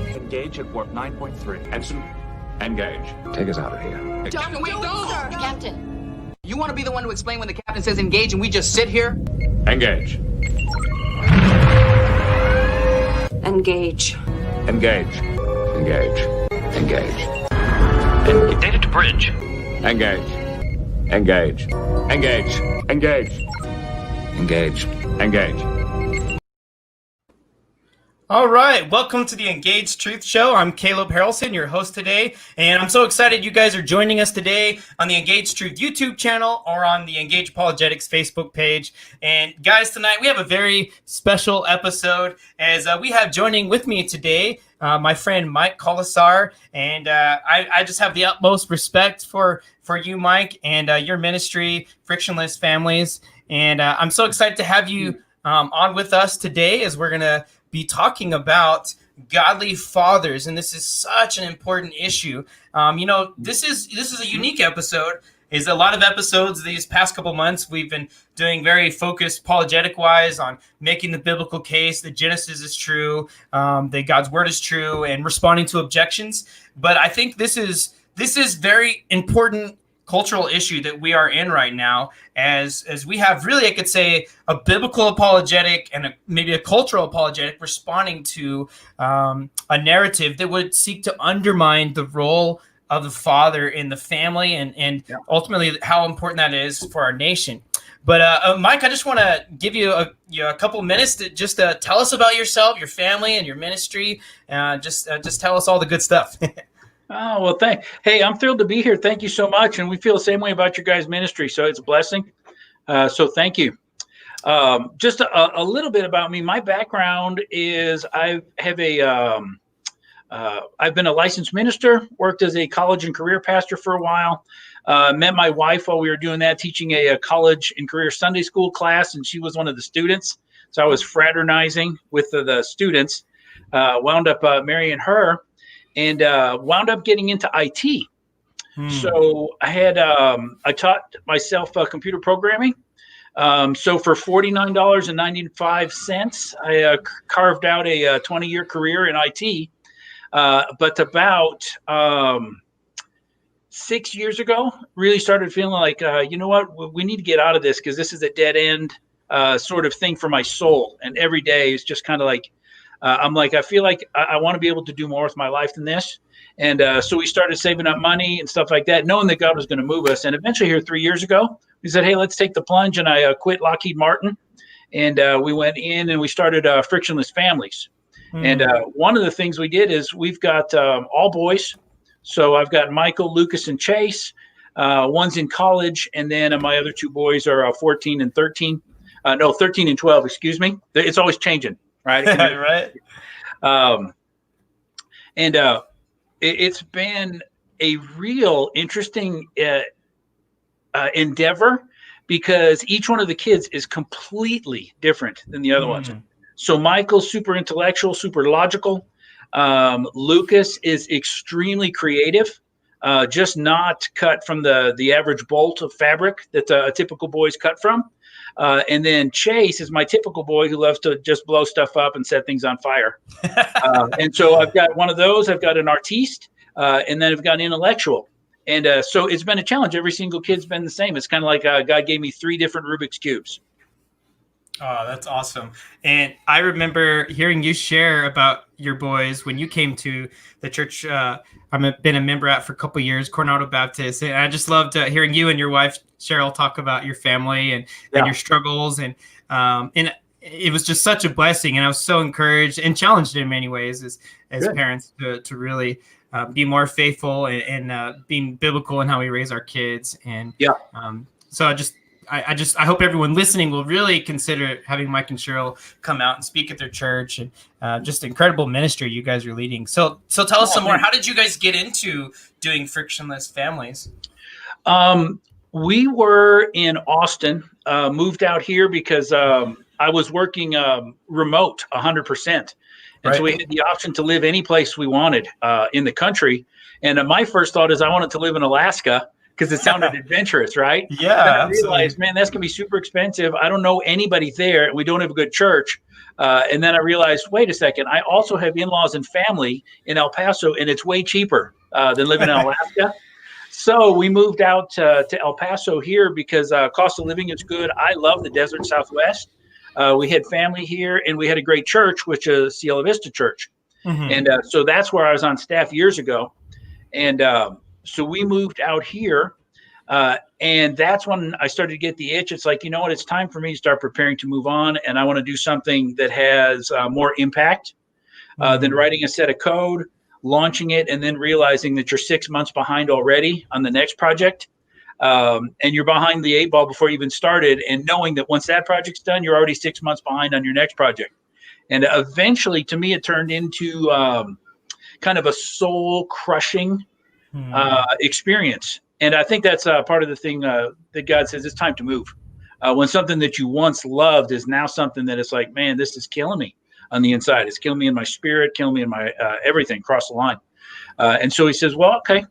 Engage at warp 9.3. Ensign, engage. Take us out of here. Captain, wait, no! Sir. Captain. You want to be the one to explain when the captain says engage and we just sit here? Engage. Engage. Engage. Engage. Engage. Data to bridge. Engage. Engage. Engage. Engage. Engage. Engage. All right, welcome to the Engaged Truth Show. I'm Caleb Harrelson, your host today, and I'm so excited you guys are joining us today on the Engaged Truth YouTube channel or on the Engaged Apologetics Facebook page. And guys, tonight we have a very special episode as we have joining with me today my friend Mike Kolesar, and I just have the utmost respect for you, Mike, and your ministry, Frictionless Families. And I'm so excited to have you on with us today as we're going to be talking about godly fathers, and this is such an important issue. This is a unique episode. Is a lot of episodes these past couple months we've been doing very focused apologetic wise on making the biblical case that Genesis is true, that God's word is true, and responding to objections. But I think this is very important cultural issue that we are in right now, as we have really, I could say, a biblical apologetic and maybe a cultural apologetic responding to a narrative that would seek to undermine the role of the father in the family and ultimately how important that is for our nation. But Mike, I just want to give you a couple minutes to just tell us about yourself, your family, and your ministry. Just tell us all the good stuff. Oh, well, hey, I'm thrilled to be here. Thank you so much. And we feel the same way about your guys' ministry. So it's a blessing. So thank you. Just a little bit about me. My background is I've been a licensed minister, worked as a college and career pastor for a while, met my wife while we were doing that, teaching a college and career Sunday school class. And she was one of the students. So I was fraternizing with the students, wound up marrying her. And wound up getting into IT. So I taught myself computer programming. So for $49.95, I carved out a 20-year career in IT. But about 6 years ago, really started feeling like, you know what, we need to get out of this because this is a dead end sort of thing for my soul. And every day is just kind of like, I'm like, I feel like I want to be able to do more with my life than this. And so we started saving up money and stuff like that, knowing that God was going to move us. And eventually here 3 years ago, we said, hey, let's take the plunge. And I quit Lockheed Martin. And we went in and we started Frictionless Families. And one of the things we did is we've got all boys. So I've got Michael, Lucas, and Chase. One's in college. And then my other two boys are 14 and 13. 13 and 12, excuse me. It's always changing. Right. Right. It's been a real interesting endeavor because each one of the kids is completely different than the other ones. So Michael's super intellectual, super logical. Lucas is extremely creative, just not cut from the average bolt of fabric that a typical boy's cut from. And then Chase is my typical boy who loves to just blow stuff up and set things on fire. And so I've got one of those. I've got an artiste, and then I've got an intellectual. And so it's been a challenge. Every single kid's been the same. It's kind of like God gave me 3 different Rubik's Cubes. Oh, that's awesome. And I remember hearing you share about your boys when you came to the church I've been a member at for a couple of years, Coronado Baptist. And I just loved hearing you and your wife, Cheryl, talk about your family and your struggles. And it was just such a blessing. And I was so encouraged and challenged in many ways as parents to really be more faithful and being biblical in how we raise our kids. And so I hope everyone listening will really consider having Mike and Cheryl come out and speak at their church, and just incredible ministry you guys are leading. So tell us some more. How did you guys get into doing Frictionless Families? We were in Austin, moved out here because I was working remote 100%. And so we had the option to live any place we wanted in the country. And my first thought is I wanted to live in Alaska, because it sounded adventurous, right? Yeah, Then I absolutely. realized, man, that's going to be super expensive. I don't know anybody there, and we don't have a good church. And then I realized, wait a second, I also have in-laws and family in El Paso, and it's way cheaper than living in Alaska. So we moved out to El Paso here because cost of living is good. I love the desert Southwest. We had family here, and we had a great church, which is Cielo Vista Church. Mhm. And so that's where I was on staff years ago. And so we moved out here. And that's when I started to get the itch. It's like, you know what? It's time for me to start preparing to move on. And I want to do something that has more impact than writing a set of code, launching it, and then realizing that you're 6 months behind already on the next project. And you're behind the 8 ball before you even started. And knowing that once that project's done, you're already 6 months behind on your next project. And eventually, to me, it turned into kind of a soul crushing experience. And I think that's part of the thing that God says it's time to move. When something that you once loved is now something that it's like, man, this is killing me on the inside. It's killing me in my spirit, killing me in my everything across the line. And so he says, well, okay,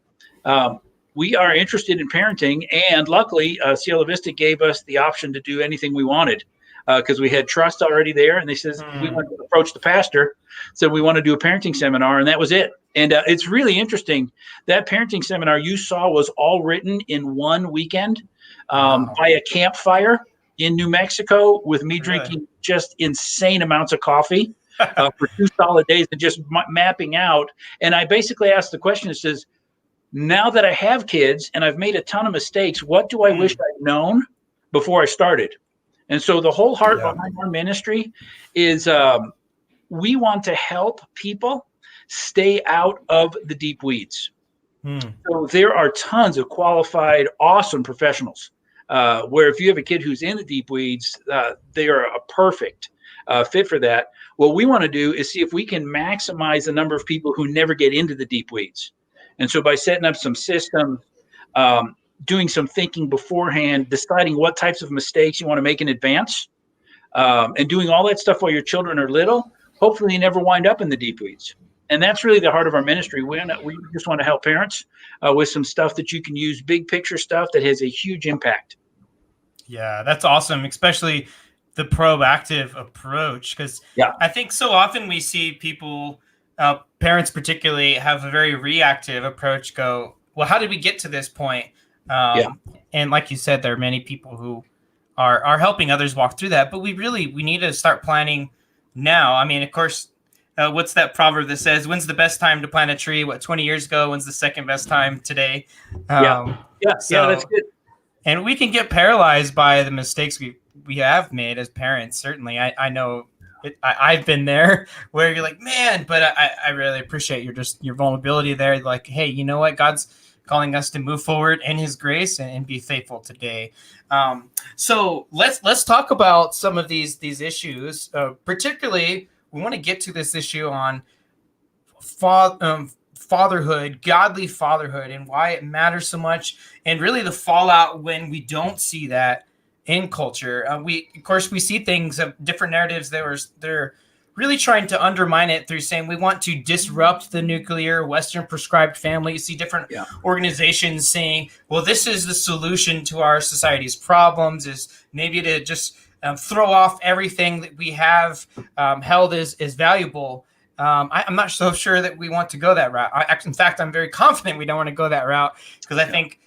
we are interested in parenting. And luckily, Cielo Vista gave us the option to do anything we wanted because we had trust already there. And they says, we went to approach the pastor, said we want to do a parenting seminar. And that was it. And it's really interesting. That parenting seminar you saw was all written in one weekend by a campfire in New Mexico with me drinking just insane amounts of coffee for 2 solid days and just mapping out. And I basically asked the question, it says, now that I have kids and I've made a ton of mistakes, what do I wish I'd known before I started? And so the whole heart behind our ministry is we want to help people stay out of the deep weeds. So there are tons of qualified, awesome professionals where if you have a kid who's in the deep weeds, they are a perfect fit for that. What we want to do is see if we can maximize the number of people who never get into the deep weeds. And so by setting up some systems, doing some thinking beforehand, deciding what types of mistakes you want to make in advance, and doing all that stuff while your children are little, hopefully you never wind up in the deep weeds. And that's really the heart of our ministry. We just want to help parents with some stuff that you can use, big picture stuff that has a huge impact. Yeah, that's awesome, especially the proactive approach. Because I think so often we see people, parents particularly, have a very reactive approach, go, well, how did we get to this point? And like you said, there are many people who are helping others walk through that. But we need to start planning now. I mean, of course, what's that proverb that says, when's the best time to plant a tree? 20 years ago? When's the second best time today? That's good. And we can get paralyzed by the mistakes we have made as parents. Certainly, I know I've been there where you're like, man, but I really appreciate your vulnerability there. Like, hey, you know what? God's calling us to move forward in his grace and be faithful today. So let's talk about some of these issues. Particularly, we want to get to this issue on fatherhood, godly fatherhood, and why it matters so much, and really the fallout when we don't see that in culture. We see things of different narratives they're really trying to undermine it through saying we want to disrupt the nuclear Western prescribed family. You see different organizations saying, well, this is the solution to our society's problems, is maybe to just throw off everything that we have held as valuable. I'm not so sure that we want to go that route. In fact, I'm very confident we don't want to go that route, because I think,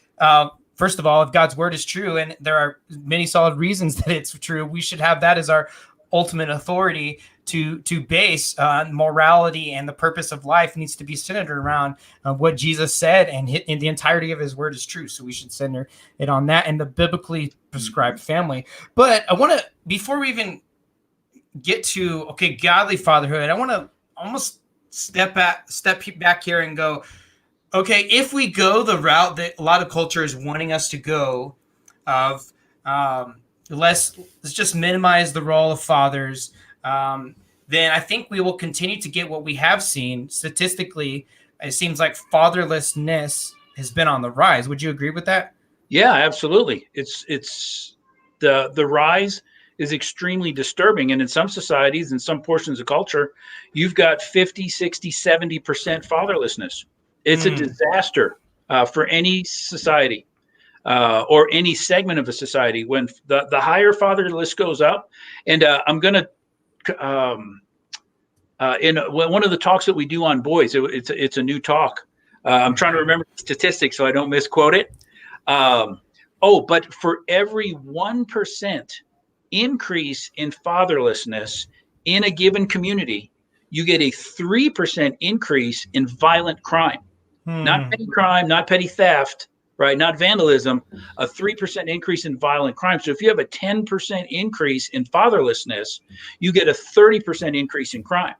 first of all, if God's word is true, and there are many solid reasons that it's true, we should have that as our ultimate authority to base morality, and the purpose of life needs to be centered around what Jesus said, and in the entirety of his word is true. So we should center it on that and the biblically prescribed family. But I want to, before we even get to, godly fatherhood, I want to almost step back here and go, okay, if we go the route that a lot of culture is wanting us to go of let's just minimize the role of fathers, then I think we will continue to get what we have seen statistically. It seems like fatherlessness has been on the rise. Would you agree with that? Yeah, absolutely. It's the rise is extremely disturbing. And in some societies, in some portions of culture, you've got 50, 60, 70% fatherlessness. It's a disaster for any society. or any segment of a society. When the higher fatherless goes up, and I'm going to, in one of the talks that we do on boys, it's a new talk. I'm trying to remember the statistics so I don't misquote it. But for every 1% increase in fatherlessness in a given community, you get a 3% increase in violent crime. Not petty crime, not petty theft, right? Not vandalism, a 3% increase in violent crime. So if you have a 10% increase in fatherlessness, you get a 30% increase in crime.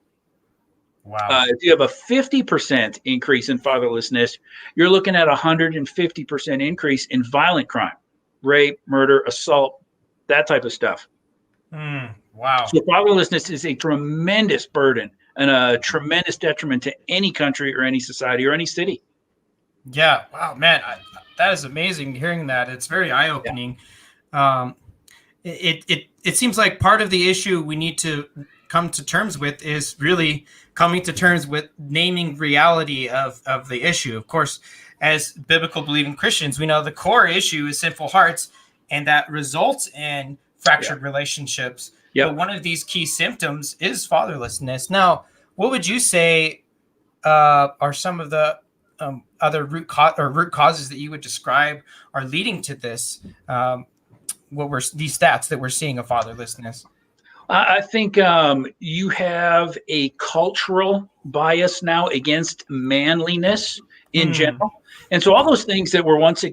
Wow. If you have a 50% increase in fatherlessness, you're looking at a 150% increase in violent crime, rape, murder, assault, that type of stuff. Wow. So fatherlessness is a tremendous burden and a tremendous detriment to any country or any society or any city. Yeah. Wow, man. That is amazing hearing that. It's very eye-opening. Yeah. It seems like part of the issue we need to come to terms with is really coming to terms with naming reality of the issue. Of course, as biblical believing Christians, we know the core issue is sinful hearts, and that results in fractured relationships. Yep. But one of these key symptoms is fatherlessness. Now, what would you say are some of the other root causes that you would describe are leading to this? These stats that we're seeing of fatherlessness? I think you have a cultural bias now against manliness in general. And so all those things that were once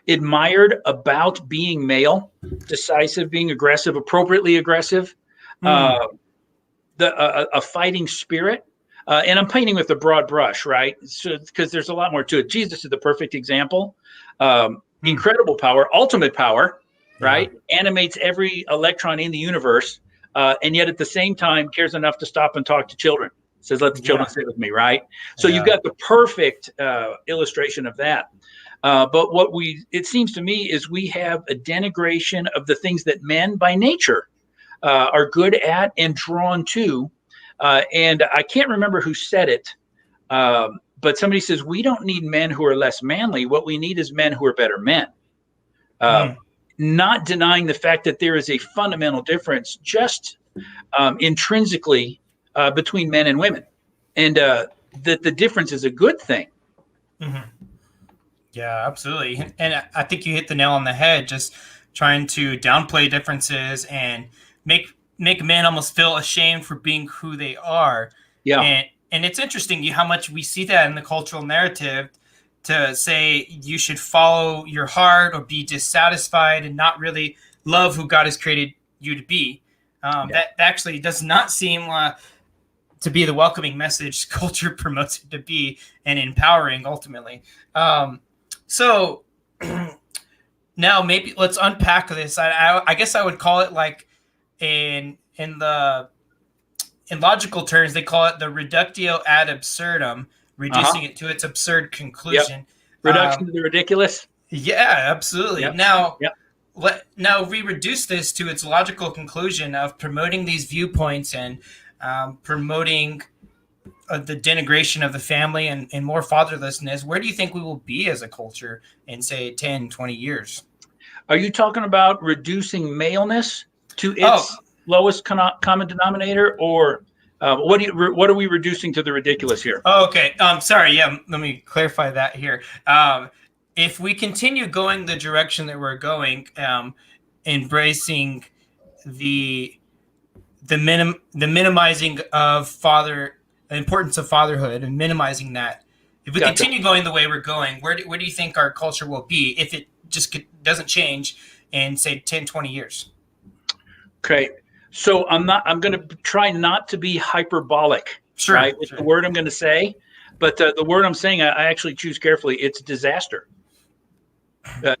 admired about being male, decisive, being aggressive, appropriately aggressive, a fighting spirit. And I'm painting with a broad brush, right? So, because there's a lot more to it. Jesus is the perfect example. Incredible power, ultimate power, right? Animates every electron in the universe, and yet at the same time cares enough to stop and talk to children. Says, let the children sit with me, right? So you've got the perfect illustration of that. But it seems to me is we have a denigration of the things that men by nature are good at and drawn to. And I can't remember who said it, but somebody says, we don't need men who are less manly. What we need is men who are better men. Not denying the fact that there is a fundamental difference just intrinsically between men and women, and that the difference is a good thing. Yeah, absolutely. And I think you hit the nail on the head, just trying to downplay differences and make men almost feel ashamed for being who they are. Yeah. And it's interesting how much we see that in the cultural narrative, to say you should follow your heart or be dissatisfied and not really love who God has created you to be. That actually does not seem to be the welcoming message culture promotes it to be, and empowering ultimately. So now maybe let's unpack this. I guess I would call it like in logical terms, they call it the reductio ad absurdum, reducing it to its absurd conclusion. Yep. Reduction to the ridiculous. Yeah, absolutely. Yep. Now we reduce this to its logical conclusion of promoting these viewpoints and promoting the denigration of the family and more fatherlessness. Where do you think we will be as a culture in, say, 10, 20 years? Are you talking about reducing maleness to its lowest common denominator, or what are we reducing to the ridiculous here? Oh, okay. Sorry. Yeah. Let me clarify that here. If we continue going the direction that we're going, embracing the minimizing of the importance of fatherhood and minimizing that, if we continue going the way we're going, where do you think our culture will be if it just doesn't change in, say, 10, 20 years? Okay. So I'm going to try not to be hyperbolic, right? With the word I'm going to say, but the word I'm saying, I actually choose carefully. It's disaster.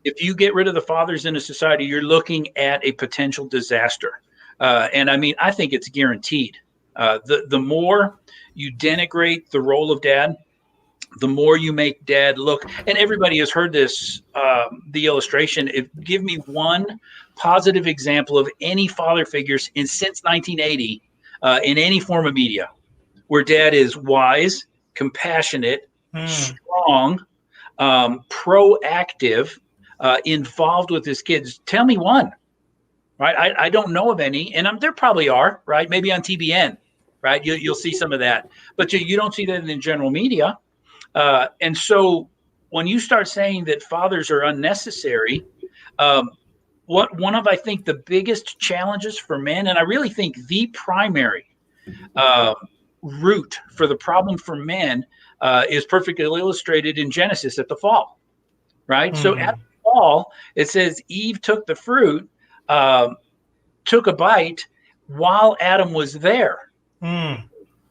If you get rid of the fathers in a society, you're looking at a potential disaster. And I mean, I think it's guaranteed. The more you denigrate the role of dad, the more you make dad look, and everybody has heard this, the illustration. Give me one positive example of any father figures since 1980 in any form of media where dad is wise, compassionate, strong, proactive, involved with his kids. Tell me one, right? I don't know of any, and there probably are, right? Maybe on TBN, right? You'll see some of that, but you don't see that in the general media. And so when you start saying that fathers are unnecessary, one of, I think, the biggest challenges for men, and I really think the primary root for the problem for men is perfectly illustrated in Genesis at the fall, right? So at the fall, it says Eve took the fruit, took a bite while Adam was there.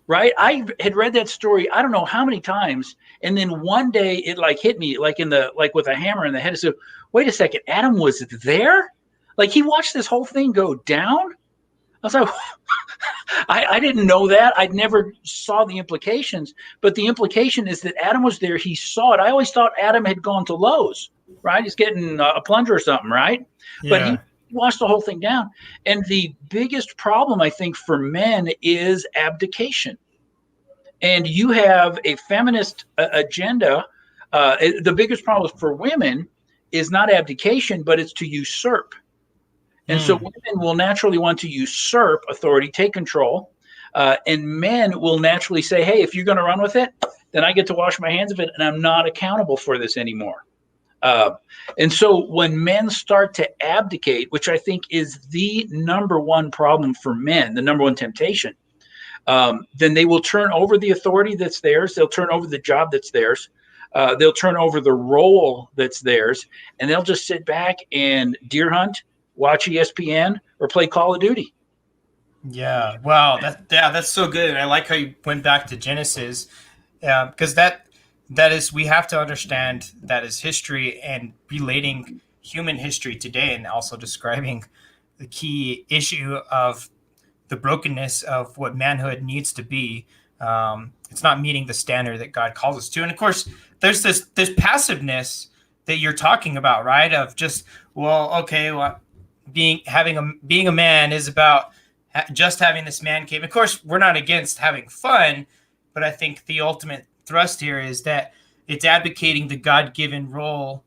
Right? I had read that story, I don't know how many times. And then one day it hit me like with a hammer in the head. So wait a second, Adam was there? Like he watched this whole thing go down? I was like, I didn't know that. I never saw the implications, but the implication is that Adam was there. He saw it. I always thought Adam had gone to Lowe's, right? He's getting a plunger or something, right? Yeah. But he watched the whole thing down. And the biggest problem, I think, for men is abdication. And you have a feminist agenda. The biggest problem for women is not abdication, but it's to usurp. And so women will naturally want to usurp authority, take control. And men will naturally say, hey, if you're going to run with it, then I get to wash my hands of it, and I'm not accountable for this anymore. And so when men start to abdicate, which I think is the number one problem for men, the number one temptation, then they will turn over the authority that's theirs. They'll turn over the job that's theirs. They'll turn over the role that's theirs, and they'll just sit back and deer hunt, watch ESPN, or play Call of Duty. Yeah. Wow. That's so good. And I like how you went back to Genesis, because that is, we have to understand that is history and relating human history today, and also describing the key issue of the brokenness of what manhood needs to be. It's not meeting the standard that God calls us to. And of course, there's this passiveness that you're talking about, right? Of just, being a man is about just having this man cave. Of course, we're not against having fun, but I think the ultimate thrust here is that it's advocating the God-given role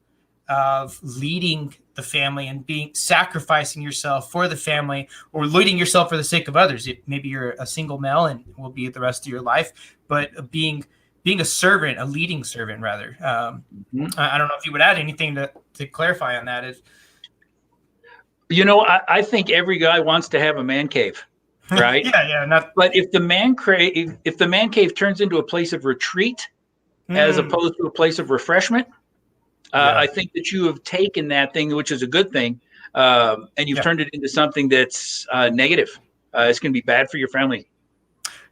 of leading the family and sacrificing yourself for the family, or leading yourself for the sake of others. Maybe you're a single male and will be the rest of your life, but being a servant, a leading servant rather. I don't know if you would add anything to clarify on that. I think every guy wants to have a man cave, right? But if the man cave turns into a place of retreat as opposed to a place of refreshment, I think that you have taken that thing, which is a good thing, and you've turned it into something that's negative. It's going to be bad for your family.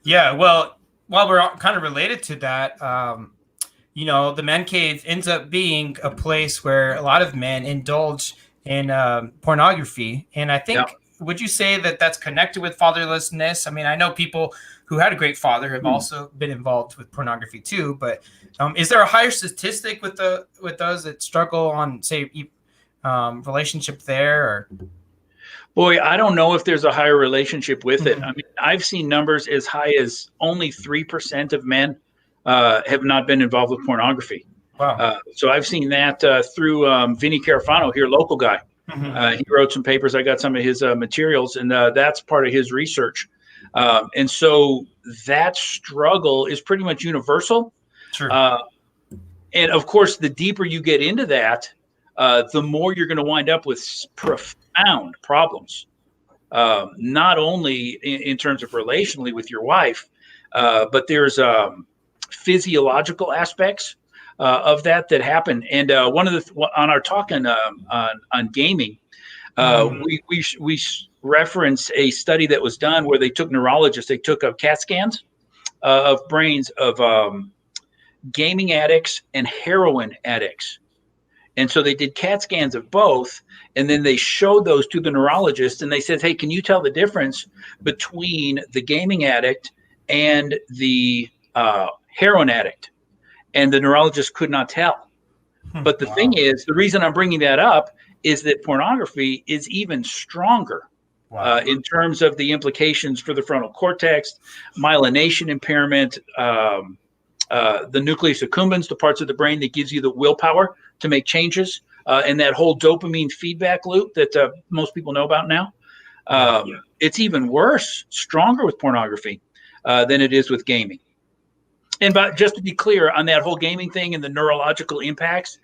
Yeah. Well, while we're kind of related to that, the man cave ends up being a place where a lot of men indulge in pornography. And I think, would you say that that's connected with fatherlessness? I mean, I know people who had a great father have also been involved with pornography too, but is there a higher statistic with those that struggle on, say, relationship there? Or? Boy, I don't know if there's a higher relationship with it. I mean, I've seen numbers as high as only 3% of men have not been involved with pornography. Wow. So I've seen that through Vinny Carafano here, local guy. He wrote some papers. I got some of his materials, and that's part of his research. And so that struggle is pretty much universal. Sure. And of course, the deeper you get into that, the more you're going to wind up with profound problems, not only in terms of relationally with your wife, but there's physiological aspects of that happen. And one of the on our talk on gaming, we reference a study that was done where they took neurologists, they took CAT scans of brains of gaming addicts and heroin addicts. And so they did CAT scans of both, and then they showed those to the neurologist, and they said, hey, can you tell the difference between the gaming addict and the heroin addict? And the neurologist could not tell. But the thing is, the reason I'm bringing that up is that pornography is even stronger in terms of the implications for the frontal cortex, myelination impairment, the nucleus accumbens, the parts of the brain that gives you the willpower to make changes, and that whole dopamine feedback loop that most people know about now. It's even worse, stronger with pornography than it is with gaming. And but just to be clear on that whole gaming thing and the neurological impacts,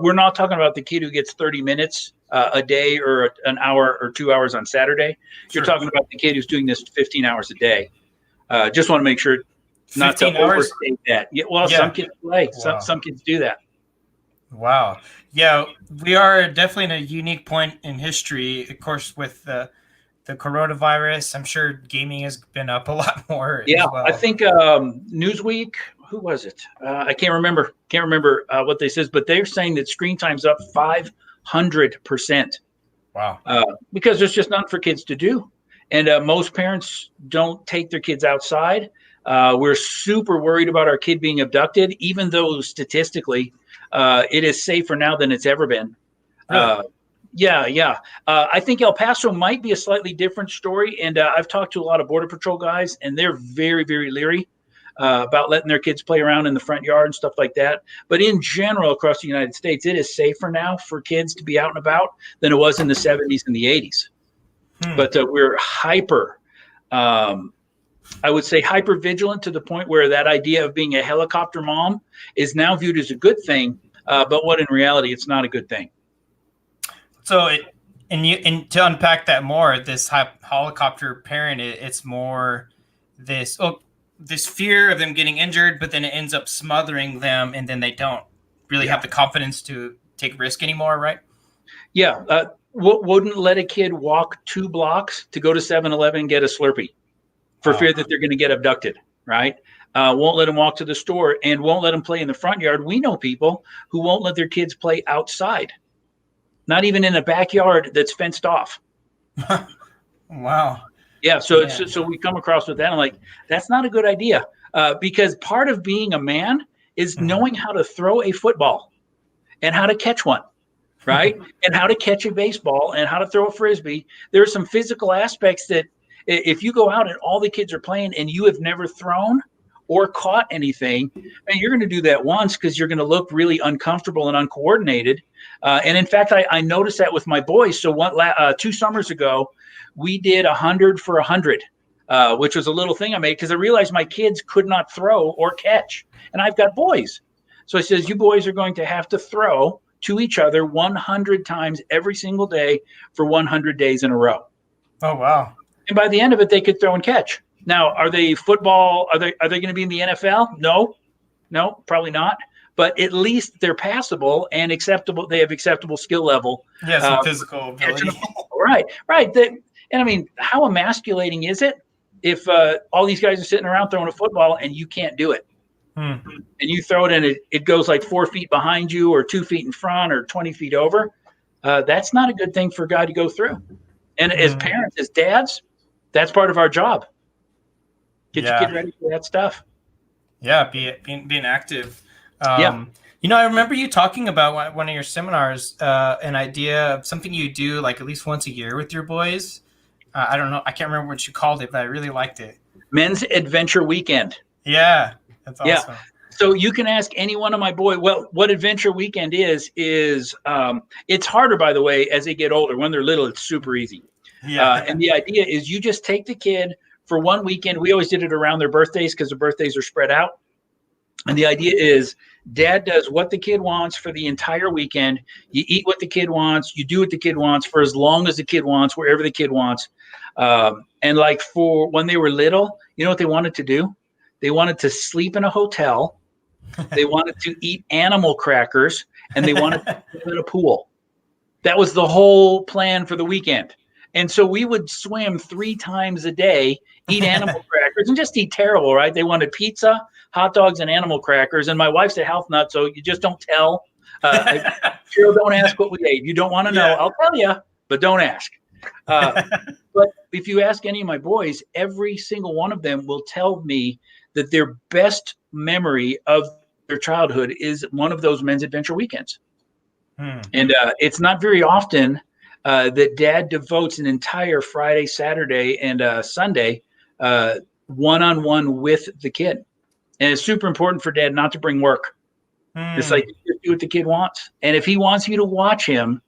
we're not talking about the kid who gets 30 minutes a day or an hour or 2 hours on Saturday. You're talking about the kid who's doing this 15 hours a day. Just want to make sure not to overstate that. Some kids play. Wow. Some kids do that. Wow. Yeah, we are definitely in a unique point in history. Of course, with the coronavirus, I'm sure gaming has been up a lot more. Yeah, as well. I think Newsweek, who was it? I can't remember what they says, but they're saying that screen time's up 500%. Wow. Because there's just nothing for kids to do. And most parents don't take their kids outside. We're super worried about our kid being abducted, even though statistically it is safer now than it's ever been. Really? Yeah. I think El Paso might be a slightly different story. And I've talked to a lot of Border Patrol guys, and they're very, very leery about letting their kids play around in the front yard and stuff like that. But in general, across the United States, it is safer now for kids to be out and about than it was in the 70s and the 80s. But we're hyper vigilant to the point where that idea of being a helicopter mom is now viewed as a good thing, but what in reality, it's not a good thing. So, and to unpack that more, this helicopter parent, it's more this fear of them getting injured, but then it ends up smothering them, and then they don't really have the confidence to take risk anymore, right? Yeah. Wouldn't let a kid walk 2 blocks to go to 7-Eleven and get a Slurpee for fear that they're going to get abducted, right? Won't let them walk to the store and won't let them play in the front yard. We know people who won't let their kids play outside, not even in a backyard that's fenced off. Wow. Yeah. So we come across with that. I'm like, that's not a good idea because part of being a man is knowing how to throw a football and how to catch one. Right. And how to catch a baseball and how to throw a Frisbee. There are some physical aspects that if you go out and all the kids are playing and you have never thrown or caught anything, and you're going to do that once because you're going to look really uncomfortable and uncoordinated. And in fact, I noticed that with my boys. So 2 summers ago, we did 100 for 100, which was a little thing I made because I realized my kids could not throw or catch. And I've got boys. So I says, you boys are going to have to throw to each other 100 times every single day for 100 days in a row. Oh, wow. And by the end of it, they could throw and catch. Now, are they football? Are they going to be in the NFL? No, probably not. But at least they're passable and acceptable. They have acceptable skill level. Yeah, some physical ability. Right. And I mean, how emasculating is it if all these guys are sitting around throwing a football and you can't do it? And you throw it and it goes like 4 feet behind you or 2 feet in front or 20 feet over. That's not a good thing for a guy to go through. And as parents, as dads, that's part of our job. Get your kid ready for that stuff. Yeah, being active. I remember you talking about one of your seminars, an idea of something you do like at least once a year with your boys. I don't know. I can't remember what you called it, but I really liked it. Men's Adventure Weekend. Yeah. That's awesome. Yeah. So you can ask any one of my boys, well, what Adventure Weekend is it's harder, by the way, as they get older. When they're little, it's super easy. Yeah. And the idea is you just take the kid for one weekend. We always did it around their birthdays because their birthdays are spread out. And the idea is dad does what the kid wants for the entire weekend. You eat what the kid wants. You do what the kid wants for as long as the kid wants, wherever the kid wants. And like for when they were little, you know what they wanted to do? They wanted to sleep in a hotel. They wanted to eat animal crackers, and they wanted to swim in a pool. That was the whole plan for the weekend. And so we would swim 3 times a day, eat animal crackers, and just eat terrible, right? They wanted pizza, hot dogs, and animal crackers. And my wife's a health nut, so you just don't tell. Cheryl, don't ask what we ate. You don't want to know. Yeah. I'll tell you, but don't ask. But if you ask any of my boys, every single one of them will tell me that their best memory of their childhood is one of those men's adventure weekends. And it's not very often that dad devotes an entire Friday, Saturday, and Sunday one-on-one with the kid. And it's super important for dad not to bring work. It's like, you do what the kid wants. And if he wants you to watch him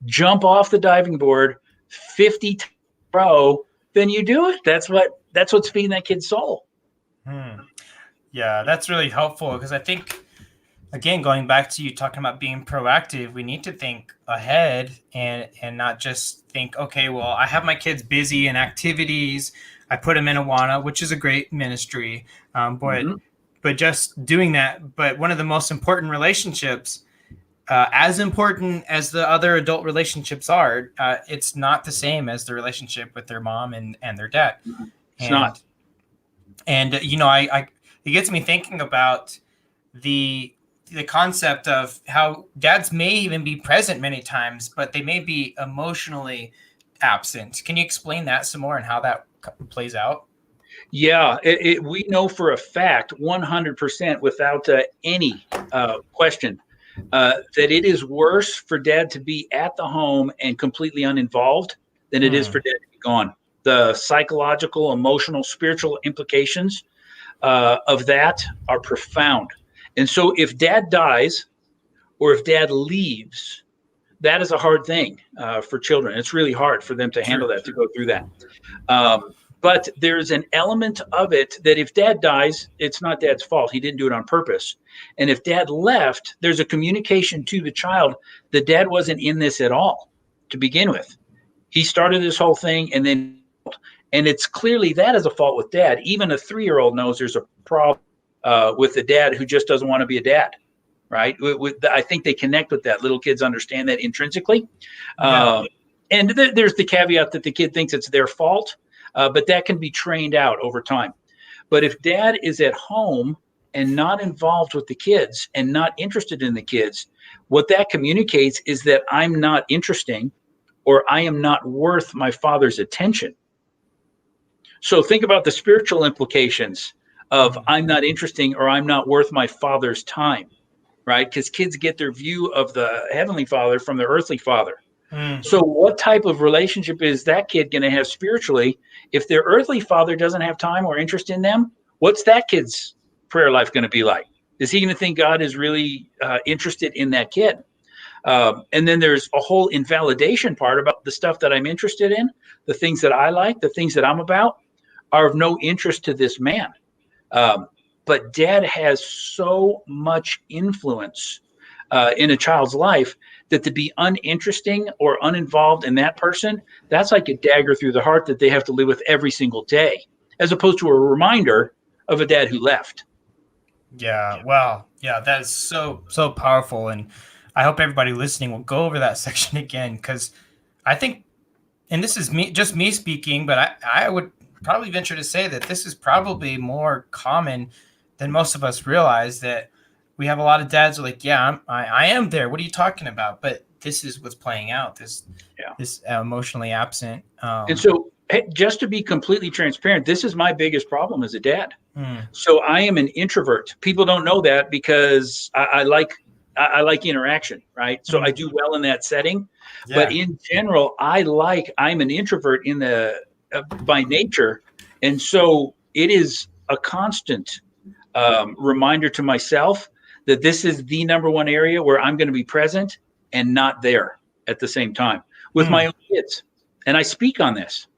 jump off the diving board 50 times in a row, then you do it. That's what's feeding that kid's soul. Yeah, that's really helpful, because I think, again, going back to you talking about being proactive, we need to think ahead and not just think, okay, well, I have my kids busy in activities. I put them in Awana, which is a great ministry, but just doing that. But one of the most important relationships, as important as the other adult relationships are, it's not the same as the relationship with their mom and their dad. It's not. And it gets me thinking about the concept of how dads may even be present many times, but they may be emotionally absent. Can you explain that some more and how that plays out? Yeah, we know for a fact, 100% without any question, that it is worse for dad to be at the home and completely uninvolved than it is for dad to be gone. The psychological, emotional, spiritual implications of that are profound. And so if dad dies or if dad leaves, that is a hard thing for children. It's really hard for them to handle that, to go through that. But there's an element of it that if dad dies, it's not dad's fault. He didn't do it on purpose. And if dad left, there's a communication to the child that dad wasn't in this at all to begin with. He started this whole thing, and it's clearly that is a fault with dad. Even a 3-year-old knows there's a problem with the dad who just doesn't want to be a dad, right? I think they connect with that. Little kids understand that intrinsically. And there's the caveat that the kid thinks it's their fault. But that can be trained out over time. But if dad is at home and not involved with the kids and not interested in the kids, what that communicates is that I'm not interesting, or I am not worth my father's attention. So think about the spiritual implications of I'm not interesting or I'm not worth my father's time, right? Because kids get their view of the heavenly father from their earthly father. So what type of relationship is that kid going to have spiritually if their earthly father doesn't have time or interest in them? What's that kid's prayer life going to be like? Is he going to think God is really interested in that kid? And then there's a whole invalidation part about the stuff that I'm interested in, the things that I like, the things that I'm about are of no interest to this man. But dad has so much influence in a child's life that to be uninteresting or uninvolved in that person, that's like a dagger through the heart that they have to live with every single day, as opposed to a reminder of a dad who left. Yeah, wow. Yeah, that is so powerful. And I hope everybody listening will go over that section again, because I think, and this is just me speaking, but I would probably venture to say that this is probably more common than most of us realize, that we have a lot of dads who are like, yeah, I am there. What are you talking about? But this is what's playing out, this emotionally absent. And so just to be completely transparent, this is my biggest problem as a dad. So I am an introvert. People don't know that because I like interaction, right? So I do well in that setting. Yeah. But in general, I'm an introvert in by nature. And so it is a constant reminder to myself that this is the number one area where I'm going to be present and not there at the same time with my own kids. And I speak on this.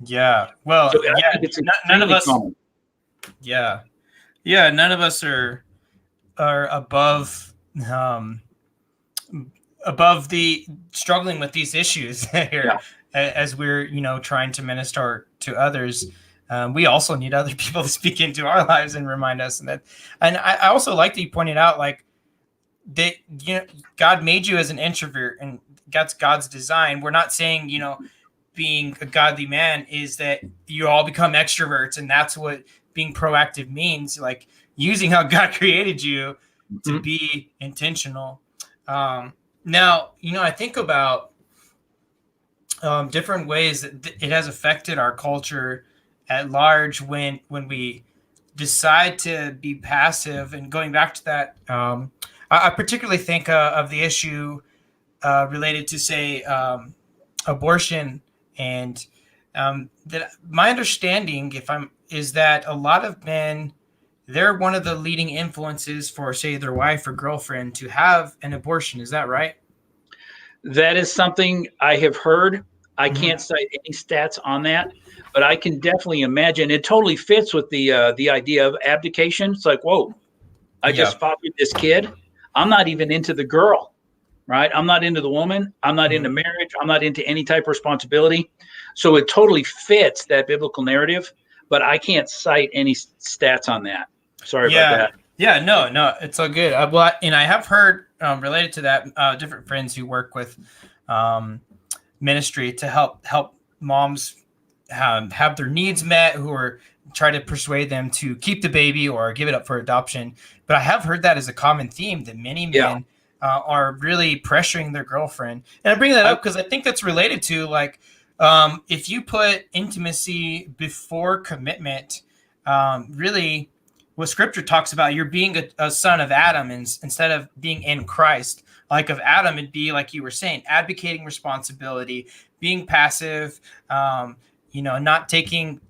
Yeah. Well, so none of us. Common. Yeah. Yeah. None of us are above the struggling with these issues here as we're, trying to minister to others. We also need other people to speak into our lives and remind us. And I also like that you pointed out, like, that, God made you as an introvert, and that's God's design. We're not saying, being a godly man is that you all become extroverts, and that's what being proactive means, like using how God created you to be intentional. Now, I think about different ways that it has affected our culture at large when we decide to be passive. And going back to that, I particularly think of the issue related to, say, abortion, and that my understanding, is that a lot of men they're one of the leading influences for, say, their wife or girlfriend to have an abortion. Is that right? That is something I have heard. I can't cite any stats on that, but I can definitely imagine it totally fits with the idea of abdication. It's like, whoa, I just fathered this kid. I'm not even into the girl, right? I'm not into the woman. I'm not into marriage. I'm not into any type of responsibility. So it totally fits that biblical narrative, but I can't cite any stats on that. Sorry about that. Yeah, no, it's all good. And I have heard related to that, different friends who work with ministry to help moms have their needs met, who are try to persuade them to keep the baby or give it up for adoption. But I have heard that as a common theme, that many men are really pressuring their girlfriend. And I bring that up because I think that's related to, like, if you put intimacy before commitment, really what scripture talks about, you're being a son of Adam instead of being in Christ. Like of Adam, it'd be like you were saying, advocating responsibility, being passive, not taking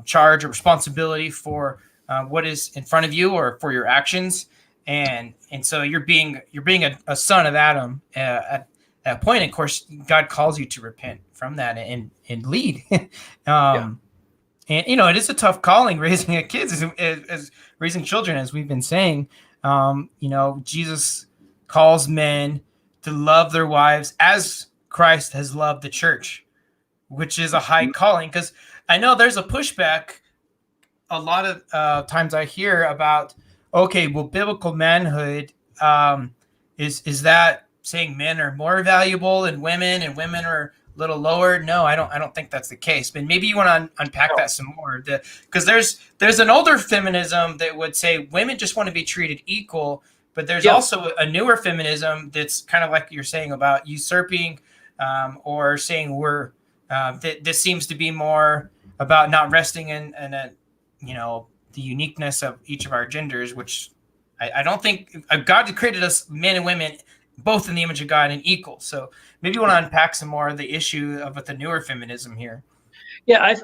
charge or responsibility for what is in front of you or for your actions. And so you're being a son of Adam at that point. Of course, God calls you to repent from that and lead. And it is a tough calling, raising a kids as raising children, as we've been saying. Jesus calls men to love their wives as Christ has loved the church, which is a high calling. Because I know there's a pushback. A lot of times I hear about, okay, well, biblical manhood is that saying men are more valuable than women and women are a little lower? No, I don't think that's the case. But maybe you want to unpack that some more, because there's an older feminism that would say women just want to be treated equal, but there's also a newer feminism that's kind of like you're saying about usurping, or saying we're this seems to be more about not resting in a, the uniqueness of each of our genders, which I don't think God created us men and women both in the image of God and equal. So maybe you want to unpack some more of the issue of the newer feminism here. Yeah,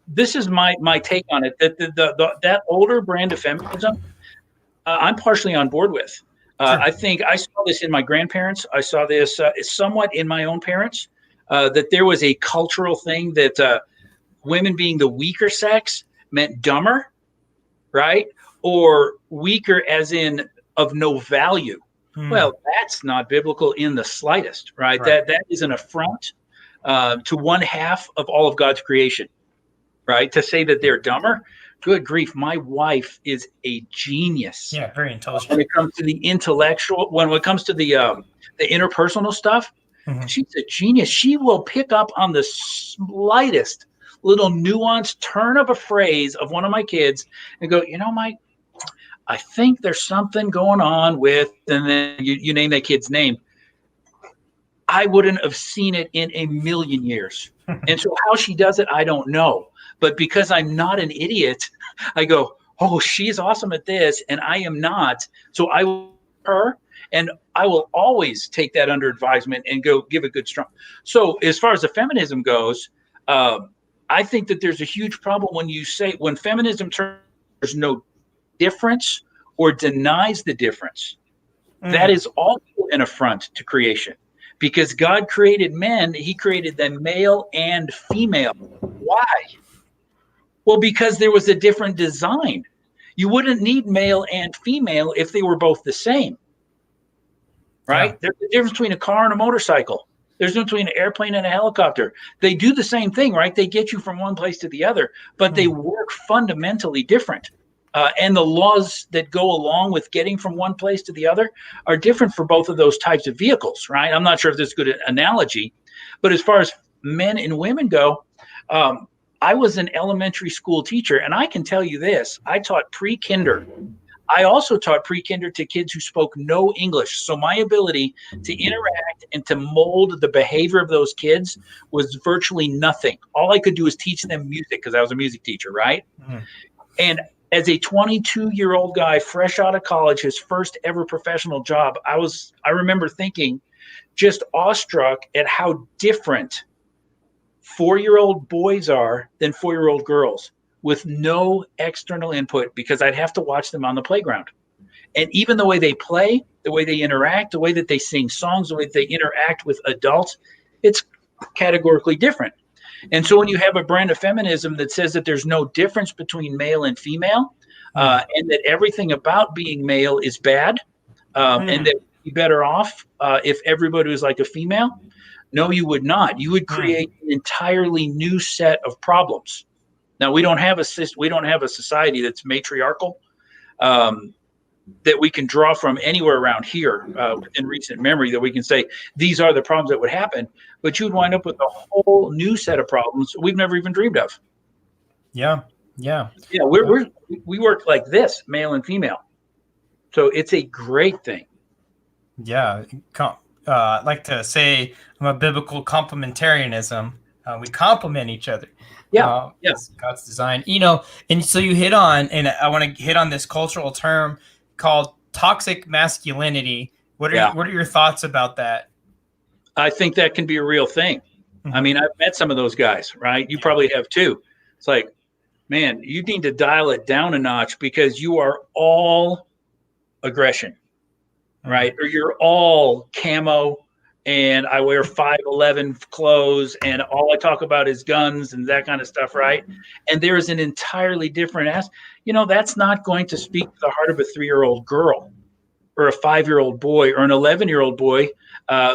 this is my take on it. That older brand of feminism, I'm partially on board with. Sure. I think I saw this in my grandparents. I saw this somewhat in my own parents, that there was a cultural thing that women being the weaker sex meant dumber, right? Or weaker as in of no value. Well, that's not biblical in the slightest, right? That is an affront to one half of all of God's creation, right? To say that they're dumber, good grief, my wife is a genius. Yeah, very intelligent. When it comes to the intellectual, when it comes to the interpersonal stuff, she's a genius. She will pick up on the slightest little nuanced turn of a phrase of one of my kids and go, Mike, I think there's something going on with, and then you name that kid's name. I wouldn't have seen it in a million years. And so how she does it, I don't know. But because I'm not an idiot, I go, oh, she's awesome at this, and I am not. So I will her, and I will always take that under advisement and go give a good strong. So as far as the feminism goes, I think that there's a huge problem when feminism turns there's no difference or denies the difference. That is also an affront to creation, because God created men. He created them male and female. Why? Well, because there was a different design. You wouldn't need male and female if they were both the same, right? There's a difference between a car and a motorcycle. There's a difference between an airplane and a helicopter. They do the same thing, right? They get you from one place to the other, but they work fundamentally different. And the laws that go along with getting from one place to the other are different for both of those types of vehicles, right? I'm not sure if this is a good analogy, but as far as men and women go, I was an elementary school teacher, and I can tell you this, I taught pre-kinder. I also taught pre-kinder to kids who spoke no English. So my ability to interact and to mold the behavior of those kids was virtually nothing. All I could do was teach them music, because I was a music teacher, right? And as a 22-year-old guy, fresh out of college, his first ever professional job, I remember thinking, just awestruck at how different 4-year-old boys are than 4-year-old girls. with no external input because I'd have to watch them on the playground. And even the way they play, the way they interact, the way that they sing songs, the way that they interact with adults, it's categorically different. And so when you have a brand of feminism that says that there's no difference between male and female, and that everything about being male is bad, and that we'd be better off if everybody was like a female, no, you would not. You would create an entirely new set of problems. Now, we don't have a society that's matriarchal, that we can draw from anywhere around here in recent memory that we can say these are the problems that would happen. But you'd wind up with a whole new set of problems we've never even dreamed of. Yeah. We work like this, male and female. So it's a great thing. Yeah. I like to say I'm a biblical complementarianism. We complement each other. Yeah. It's God's design, and so you hit on, and I want to hit on this cultural term called toxic masculinity. What are your thoughts about that? I think that can be a real thing. Mm-hmm. I mean, I've met some of those guys, right? You probably have too. It's like, man, you need to dial it down a notch because you are all aggression, right? Or you're all camo and I wear 5'11" clothes and all I talk about is guns and that kind of stuff, right? And there is an entirely different that's not going to speak to the heart of a 3-year-old girl or a 5-year-old boy or an 11-year-old boy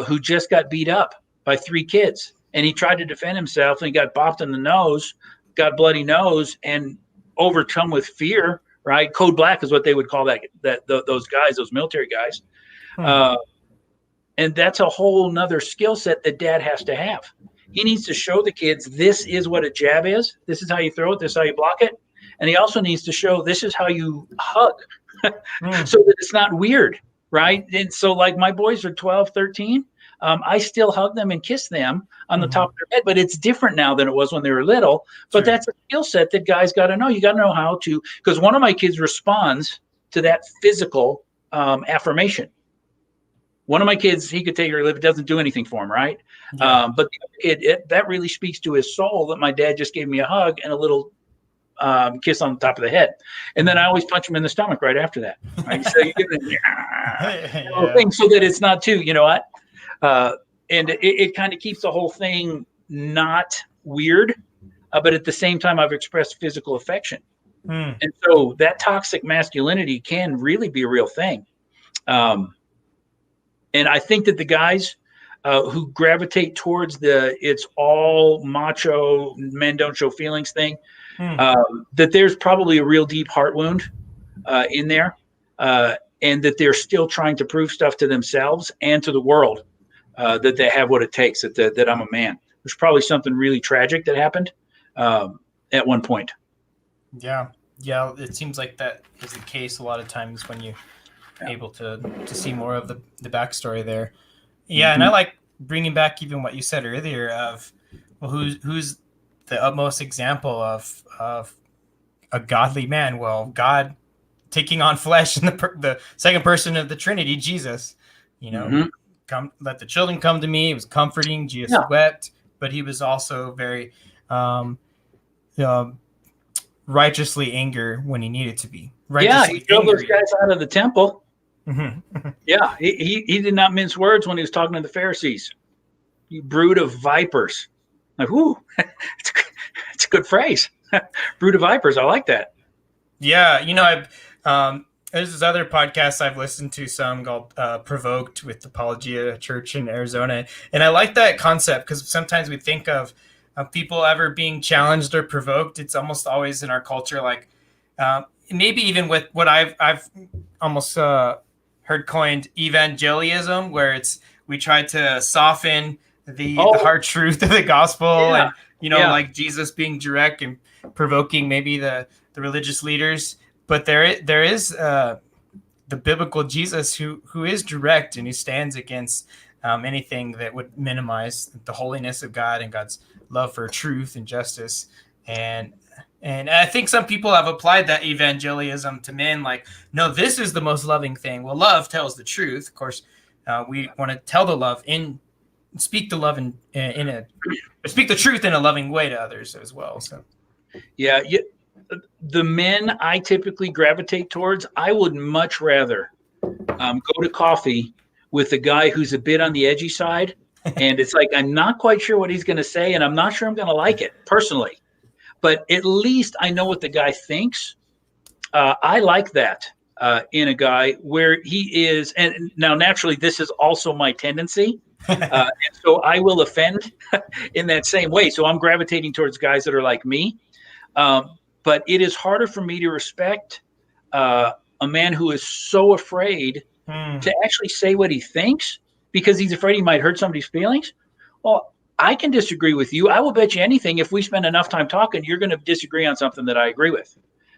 who just got beat up by 3 kids. And he tried to defend himself and he got bopped in the nose, got bloody nose, and overcome with fear, right? Code black is what they would call those guys, those military guys. And that's a whole nother skill set that dad has to have. He needs to show the kids this is what a jab is. This is how you throw it. This is how you block it. And he also needs to show this is how you hug so that it's not weird, right? And so like my boys are 12, 13. I still hug them and kiss them on the top of their head, but it's different now than it was when they were little. But that's a skill set that guys got to know. You got to know how to, because one of my kids responds to that physical affirmation. One of my kids, he could take her live. It doesn't do anything for him, right? Yeah. But the other kid, that really speaks to his soul that my dad just gave me a hug and a little kiss on the top of the head. And then I always punch him in the stomach right after that. Right? So you give it thing so that it's not too, and it kind of keeps the whole thing not weird, but at the same time, I've expressed physical affection. And so that toxic masculinity can really be a real thing. And I think that the guys who gravitate towards it's all macho, men don't show feelings thing, that there's probably a real deep heart wound in there, and that they're still trying to prove stuff to themselves and to the world that they have what it takes, that I'm a man. There's probably something really tragic that happened at one point. Yeah, it seems like that is the case a lot of times when you able to see more of the backstory there. And I like bringing back even what you said earlier of who's the utmost example of a godly man. Well, God taking on flesh in the second person of the Trinity, Jesus. Come, let the children come to me. He was comforting. Jesus wept, but he was also very righteously angry when he needed to be. He drove those guys out of the temple. He did not mince words when he was talking to the Pharisees. You brood of vipers. Like, whoo, it's a good phrase. Brood of vipers. I like that. There's this other podcast I've listened to some called Provoked with Apologia Church in Arizona. And I like that concept because sometimes we think of people ever being challenged or provoked. It's almost always in our culture, like maybe even with what I've almost heard coined evangelism, where we try to soften the hard truth of the gospel, and like Jesus being direct and provoking maybe the religious leaders. But there is the biblical Jesus who is direct and who stands against anything that would minimize the holiness of God and God's love for truth and justice. And I think some people have applied that evangelism to men, like, no, this is the most loving thing. Well, love tells the truth. Of course, we want to tell the love speak the love speak the truth in a loving way to others as well. So, the men I typically gravitate towards, I would much rather go to coffee with a guy who's a bit on the edgy side. And it's like, I'm not quite sure what he's going to say, and I'm not sure I'm going to like it personally. But at least I know what the guy thinks. I like that in a guy where he is. And now, naturally, this is also my tendency. And so I will offend in that same way. So I'm gravitating towards guys that are like me. But it is harder for me to respect a man who is so afraid to actually say what he thinks because he's afraid he might hurt somebody's feelings. Well, I can disagree with you. I will bet you anything. If we spend enough time talking, you're going to disagree on something that I agree with.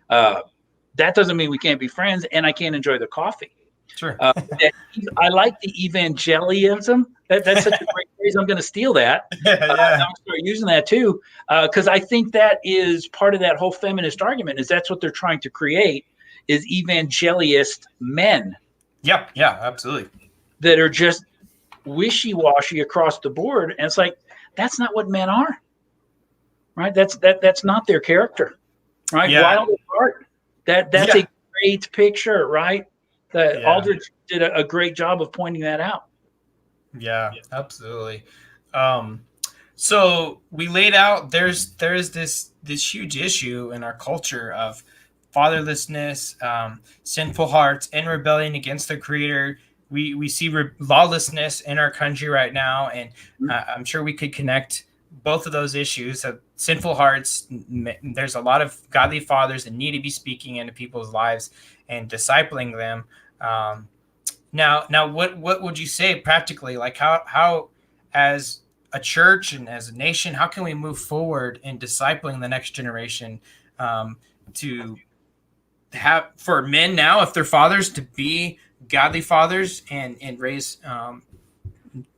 That doesn't mean we can't be friends, and I can't enjoy the coffee. Sure. I like the evangelism. That's such a great phrase. I'm going to steal that. I'm going to start using that too, because I think that is part of that whole feminist argument. Is that's what they're trying to create is evangelist men. Yep. Yeah. Absolutely. That are just wishy-washy across the board, and it's like that's not what men are, right? That's not their character, right? Yeah. Wild at heart. That's a great picture, right? Aldrich did a great job of pointing that out. Yeah, absolutely. So we laid out there's this huge issue in our culture of fatherlessness, sinful hearts, and rebellion against the Creator. We see lawlessness in our country right now, and I'm sure we could connect both of those issues of sinful hearts. There's a lot of godly fathers that need to be speaking into people's lives and discipling them. Now, what would you say practically? Like how as a church and as a nation, how can we move forward in discipling the next generation to have for men now, if they're fathers, to be godly fathers and raise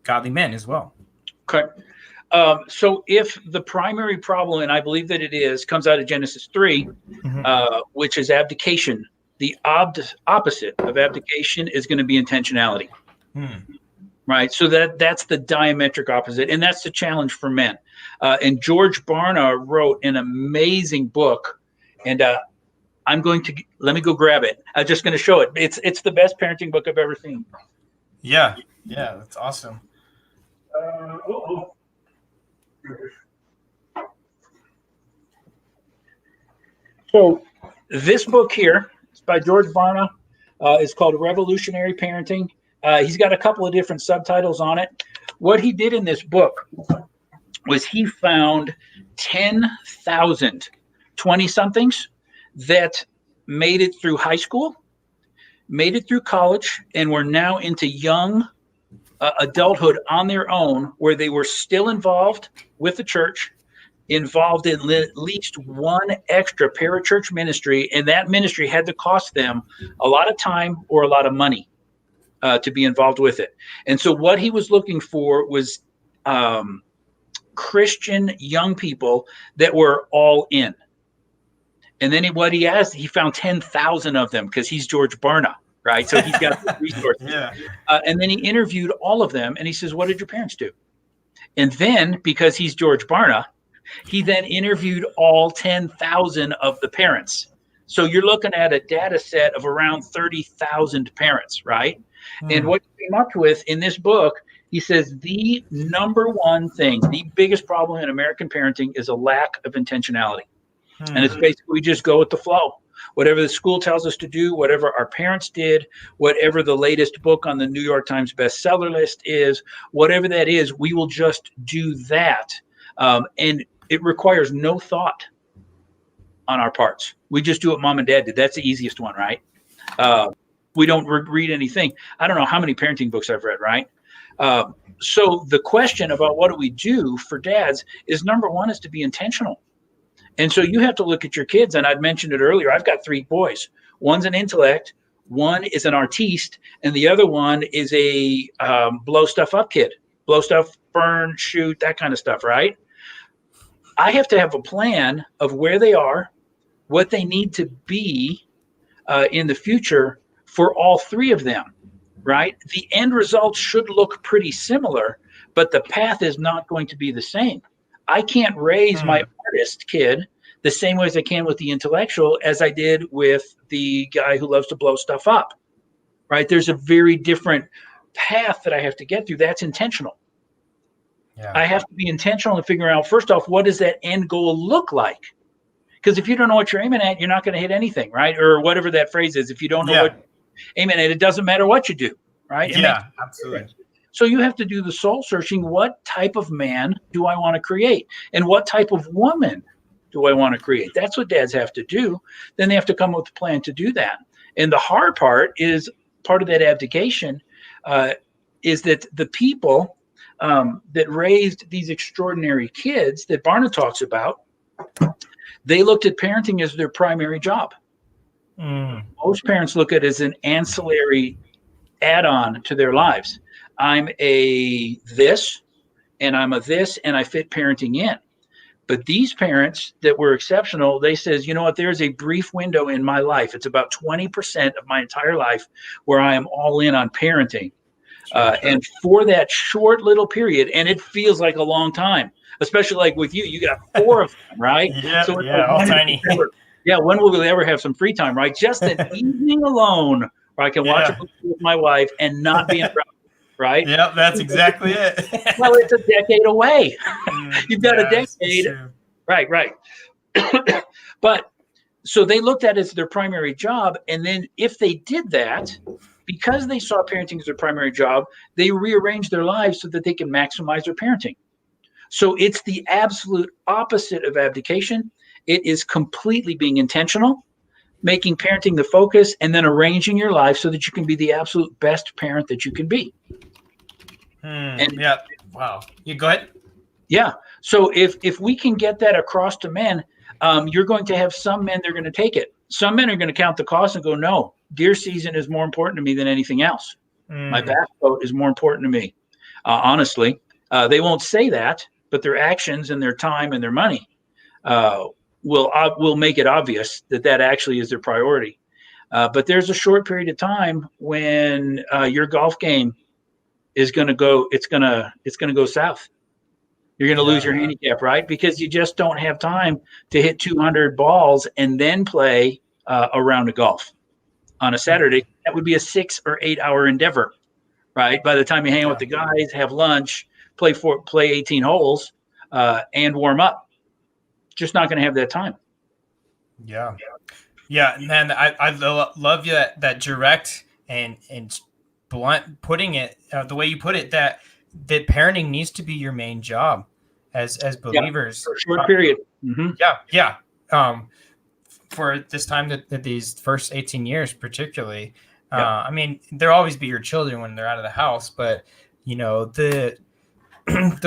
godly men as well? Okay. So if the primary problem, and I believe that it is, comes out of Genesis 3, which is abdication, the opposite of abdication is going to be intentionality. Right. So that's the diametric opposite. And that's the challenge for men. And George Barna wrote an amazing book. And let me go grab it. I'm just going to show it. It's the best parenting book I've ever seen. Yeah. Yeah. That's awesome. So this book here, it's by George Barna. It's called Revolutionary Parenting. He's got a couple of different subtitles on it. What he did in this book was he found 10,000 20-somethings that made it through high school, made it through college, and were now into young adulthood on their own, where they were still involved with the church, involved in at least one extra parachurch ministry, and that ministry had to cost them a lot of time or a lot of money to be involved with it. And so what he was looking for was Christian young people that were all in. And then what he asked, he found 10,000 of them because he's George Barna, right? So he's got the resources. And then he interviewed all of them, and he says, what did your parents do? And then, because he's George Barna, he then interviewed all 10,000 of the parents. So you're looking at a data set of around 30,000 parents, right? And what he came up with in this book, he says the number one thing, the biggest problem in American parenting is a lack of intentionality. And it's basically we just go with the flow. Whatever the school tells us to do, whatever our parents did, whatever the latest book on the New York Times bestseller list is, whatever that is, we will just do that. And it requires no thought on our parts. We just do what mom and dad did. That's the easiest one, right? We don't read anything. I don't know how many parenting books I've read, right? So the question about what do we do for dads is number one is to be intentional. And so you have to look at your kids. And I'd mentioned it earlier. I've got 3 boys. One's an intellect. One is an artiste. And the other one is a blow stuff up kid. Blow stuff, burn, shoot, that kind of stuff, right? I have to have a plan of where they are, what they need to be in the future for all 3 of them, right? The end results should look pretty similar, but the path is not going to be the same. I can't raise my artist kid the same way as I can with the intellectual as I did with the guy who loves to blow stuff up, right? There's a very different path that I have to get through. That's intentional. Yeah. I have to be intentional and figure out, first off, what does that end goal look like? Because if you don't know what you're aiming at, you're not going to hit anything, right? Or whatever that phrase is. If you don't know what you're aiming at, it doesn't matter what you do, right? Absolutely. So you have to do the soul searching. What type of man do I want to create? And what type of woman do I want to create? That's what dads have to do. Then they have to come up with a plan to do that. And the hard part is, part of that abdication is that the people that raised these extraordinary kids that Barna talks about, they looked at parenting as their primary job. Most parents look at it as an ancillary add-on to their lives. I'm a this, and I'm a this, and I fit parenting in. But these parents that were exceptional, they says, you know what, there's a brief window in my life. It's about 20% of my entire life where I am all in on parenting. And for that short little period, and it feels like a long time, especially like with you, you got 4 of them, right? So like, all tiny. When will we ever have some free time, right? Just an evening alone where I can watch a movie with my wife and not be interrupted, right? Yeah, that's exactly it. Well, it's a decade away. You've got a decade. Right. But so they looked at it as their primary job. And then if they did that, because they saw parenting as their primary job, they rearranged their lives so that they can maximize their parenting. So it's the absolute opposite of abdication. It is completely being intentional, making parenting the focus, and then arranging your life so that you can be the absolute best parent that you can be. Wow. You go ahead. Yeah. So if we can get that across to men, you're going to have some men that are going to take it. Some men are going to count the cost and go, no, deer season is more important to me than anything else. My bass boat is more important to me. Honestly, they won't say that, but their actions and their time and their money will make it obvious that actually is their priority. But there's a short period of time when your golf game is going to go. It's going to go south. You're going to lose your handicap, right? Because you just don't have time to hit 200 balls and then play a round of golf on a Saturday. That would be a 6 or 8 hour endeavor, right? By the time you hang out with the guys, have lunch, play 18 holes, and warm up, just not going to have that time. Yeah, man, I love that direct and blunt putting it the way you put it, that parenting needs to be your main job as believers for a short period. For this time that these first 18 years particularly. I mean, there'll always be your children when they're out of the house, but you know, the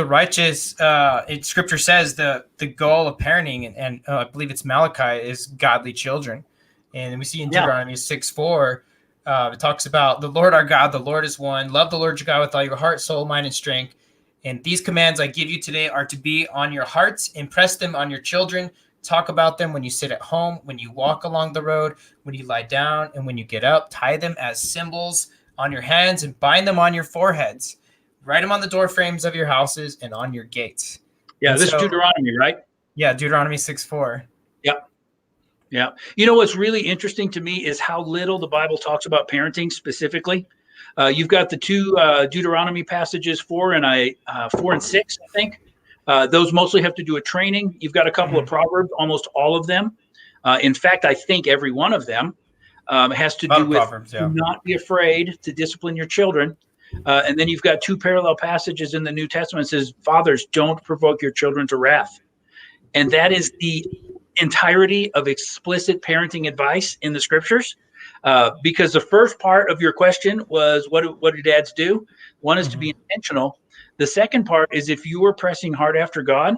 righteous scripture says the goal of parenting, and I believe it's Malachi, is godly children. And we see in Deuteronomy 6:4, it talks about the Lord our God, the Lord is one. Love the Lord your God with all your heart, soul, mind, and strength. And these commands I give you today are to be on your hearts. Impress them on your children. Talk about them when you sit at home, when you walk along the road, when you lie down, and when you get up. Tie them as symbols on your hands and bind them on your foreheads. Write them on the door frames of your houses and on your gates. Yeah, this is Deuteronomy, right? Yeah, Deuteronomy 6:4. Yeah. You know what's really interesting to me is how little the Bible talks about parenting specifically. You've got the two Deuteronomy passages, 4 and 6, I think. Those mostly have to do with training. You've got a couple of Proverbs, almost all of them. In fact, I think every one of them has to do with Proverbs, not be afraid to discipline your children. And then you've got 2 parallel passages in the New Testament that says, fathers, don't provoke your children to wrath. And that is the entirety of explicit parenting advice in the scriptures. Because the first part of your question was, what do dads do? One is to be intentional. The second part is, if you are pressing hard after God,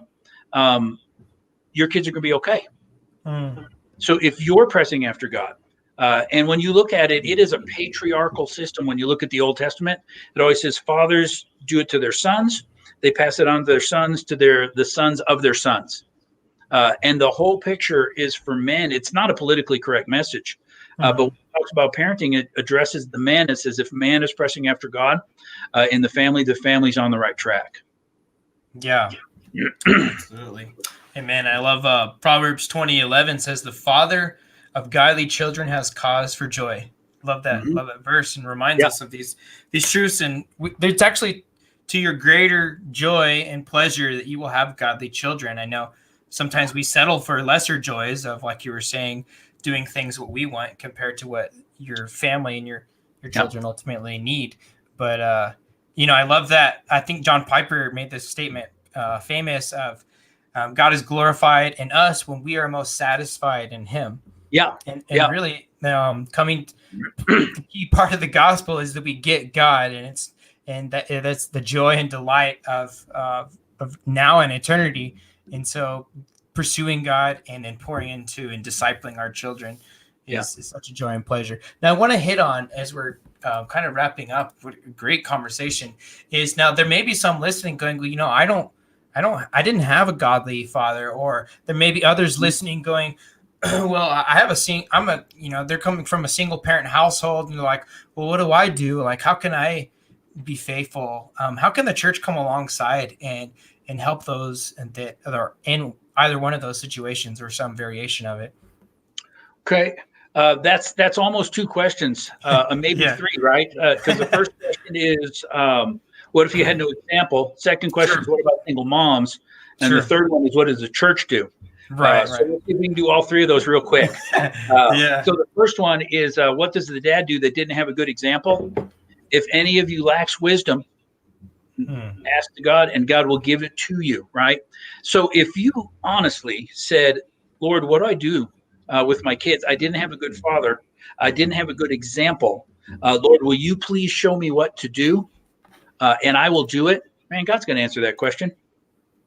your kids are going to be okay. So if you're pressing after God, and when you look at it, it is a patriarchal system. When you look at the Old Testament, it always says fathers do it to their sons. They pass it on to their sons, to the sons of their sons. And the whole picture is for men. It's not a politically correct message. But when it talks about parenting, it addresses the man. It says if man is pressing after God in the family's on the right track. Yeah, absolutely. Amen. I love Proverbs 20:11 says, "The father of godly children has cause for joy." Love that. Mhm. Love that verse, and reminds Yeah. us of these truths. And there's actually to your greater joy and pleasure that you will have godly children. I know sometimes we settle for lesser joys of, like you were saying, doing things what we want compared to what your family and your children ultimately need. But I love that. I think John Piper made this statement famous of God is glorified in us when we are most satisfied in Him. Yeah. And Yeah. really, coming the key part of the gospel is that we get God, and that's the joy and delight of now and eternity. And so, pursuing God and then pouring into and discipling our children is such a joy and pleasure. Now, I want to hit on, as we're kind of wrapping up, what a great conversation is. Now, there may be some listening going, well, I didn't have a godly father, or there may be others listening going, well, I have they're coming from a single parent household, and they're like, well, what do I do? Like, how can I be faithful? How can the church come alongside and help those that are in either one of those situations or some variation of it? Okay. That's almost two questions, maybe three, right? Because the first question is, what if you had no example? Second question is, what about single moms? And the third one is, what does the church do? Right. So let's see if we can do all three of those real quick. So the first one is, what does the dad do that didn't have a good example? If any of you lacks wisdom, ask to God, and God will give it to you, right? So if you honestly said, Lord, what do I do with my kids? I didn't have a good father. I didn't have a good example. Lord, will you please show me what to do? And I will do it. Man, God's going to answer that question.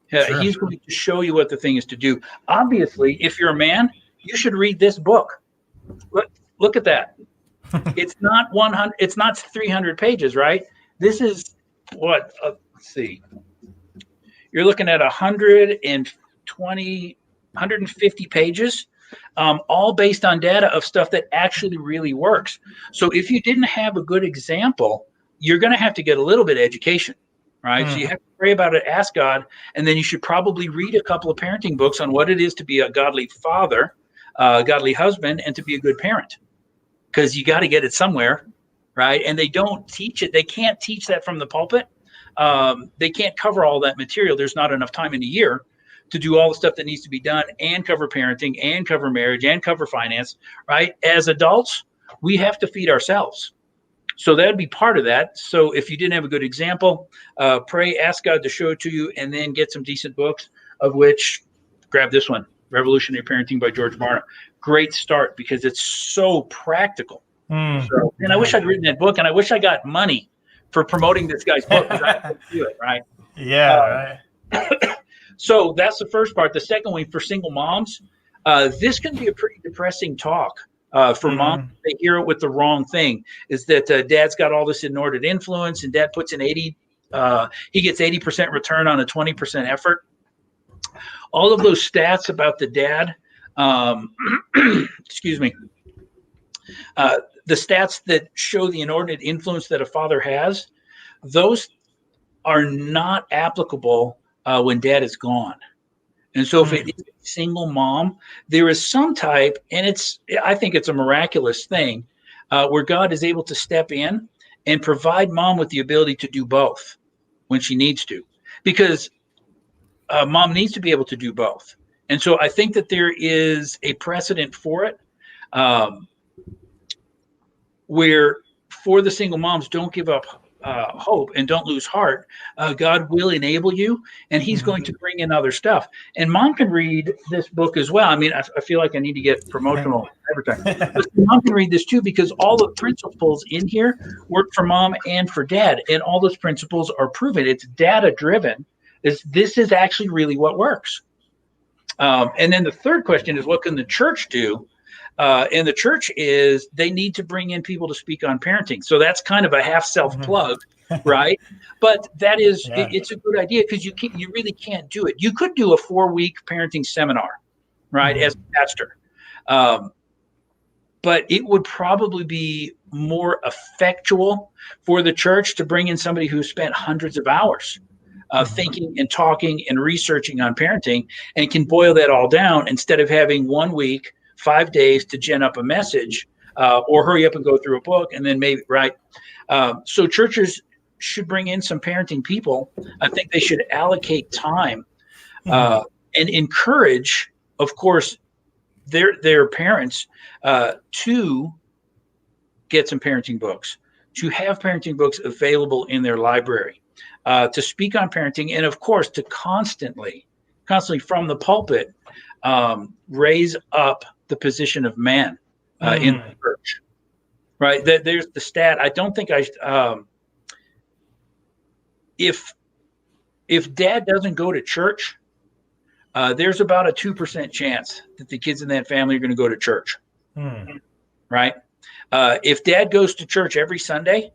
He's going to show you what the thing is to do. Obviously, if you're a man, you should read this book. Look at that. It's not 100. It's not 300 pages, right? This is what? Let's see. You're looking at 150 pages, all based on data of stuff that actually really works. So if you didn't have a good example, you're going to have to get a little bit of education. Right. So you have to pray about it, ask God, and then you should probably read a couple of parenting books on what it is to be a godly father, godly husband, and to be a good parent, because you got to get it somewhere. Right. And they don't teach it. They can't teach that from the pulpit. They can't cover all that material. There's not enough time in a year to do all the stuff that needs to be done and cover parenting and cover marriage and cover finance. Right. As adults, we have to feed ourselves. So that would be part of that. So if you didn't have a good example, pray, ask God to show it to you, and then get some decent books, of which grab this one, Revolutionary Parenting by George Barna. Great start, because it's so practical. So, and I wish I'd written that book, and I wish I got money for promoting this guy's book, because I couldn't do it, right? Yeah. So that's the first part. The second one, for single moms, this can be a pretty depressing talk. For moms, they hear it with the wrong thing, is that dad's got all this inordinate influence, and dad puts in he gets 80% return on a 20% effort. All of those stats about the dad, excuse me, the stats that show the inordinate influence that a father has, those are not applicable when dad is gone. And so if it is a single mom, there is some type, and I think it's a miraculous thing, where God is able to step in and provide mom with the ability to do both when she needs to, because mom needs to be able to do both. And so I think that there is a precedent for it, where for the single moms, don't give up hope and don't lose heart. God will enable you, and he's going to bring in other stuff. And mom can read this book as well. I mean, I feel like I need to get promotional advertising. But mom can read this too, because all the principles in here work for mom and for dad. And all those principles are proven. It's data driven. This is actually really what works. And then the third question is, what can the church do? And the church is, they need to bring in people to speak on parenting. So that's kind of a half self-plug, right? But that is, it's a good idea, because you really can't do it. You could do a 4-week parenting seminar, right, as a pastor. But it would probably be more effectual for the church to bring in somebody who spent hundreds of hours thinking and talking and researching on parenting, and can boil that all down instead of having 1 week, 5 days to gen up a message or hurry up and go through a book and then maybe, right? So churches should bring in some parenting people. I think they should allocate time and encourage, of course, their parents to get some parenting books, to have parenting books available in their library, to speak on parenting, and of course to constantly from the pulpit raise up the position of man in the church. Right? There's the stat. I don't think if dad doesn't go to church, there's about a 2% chance that the kids in that family are going to go to church. Right? If dad goes to church every Sunday,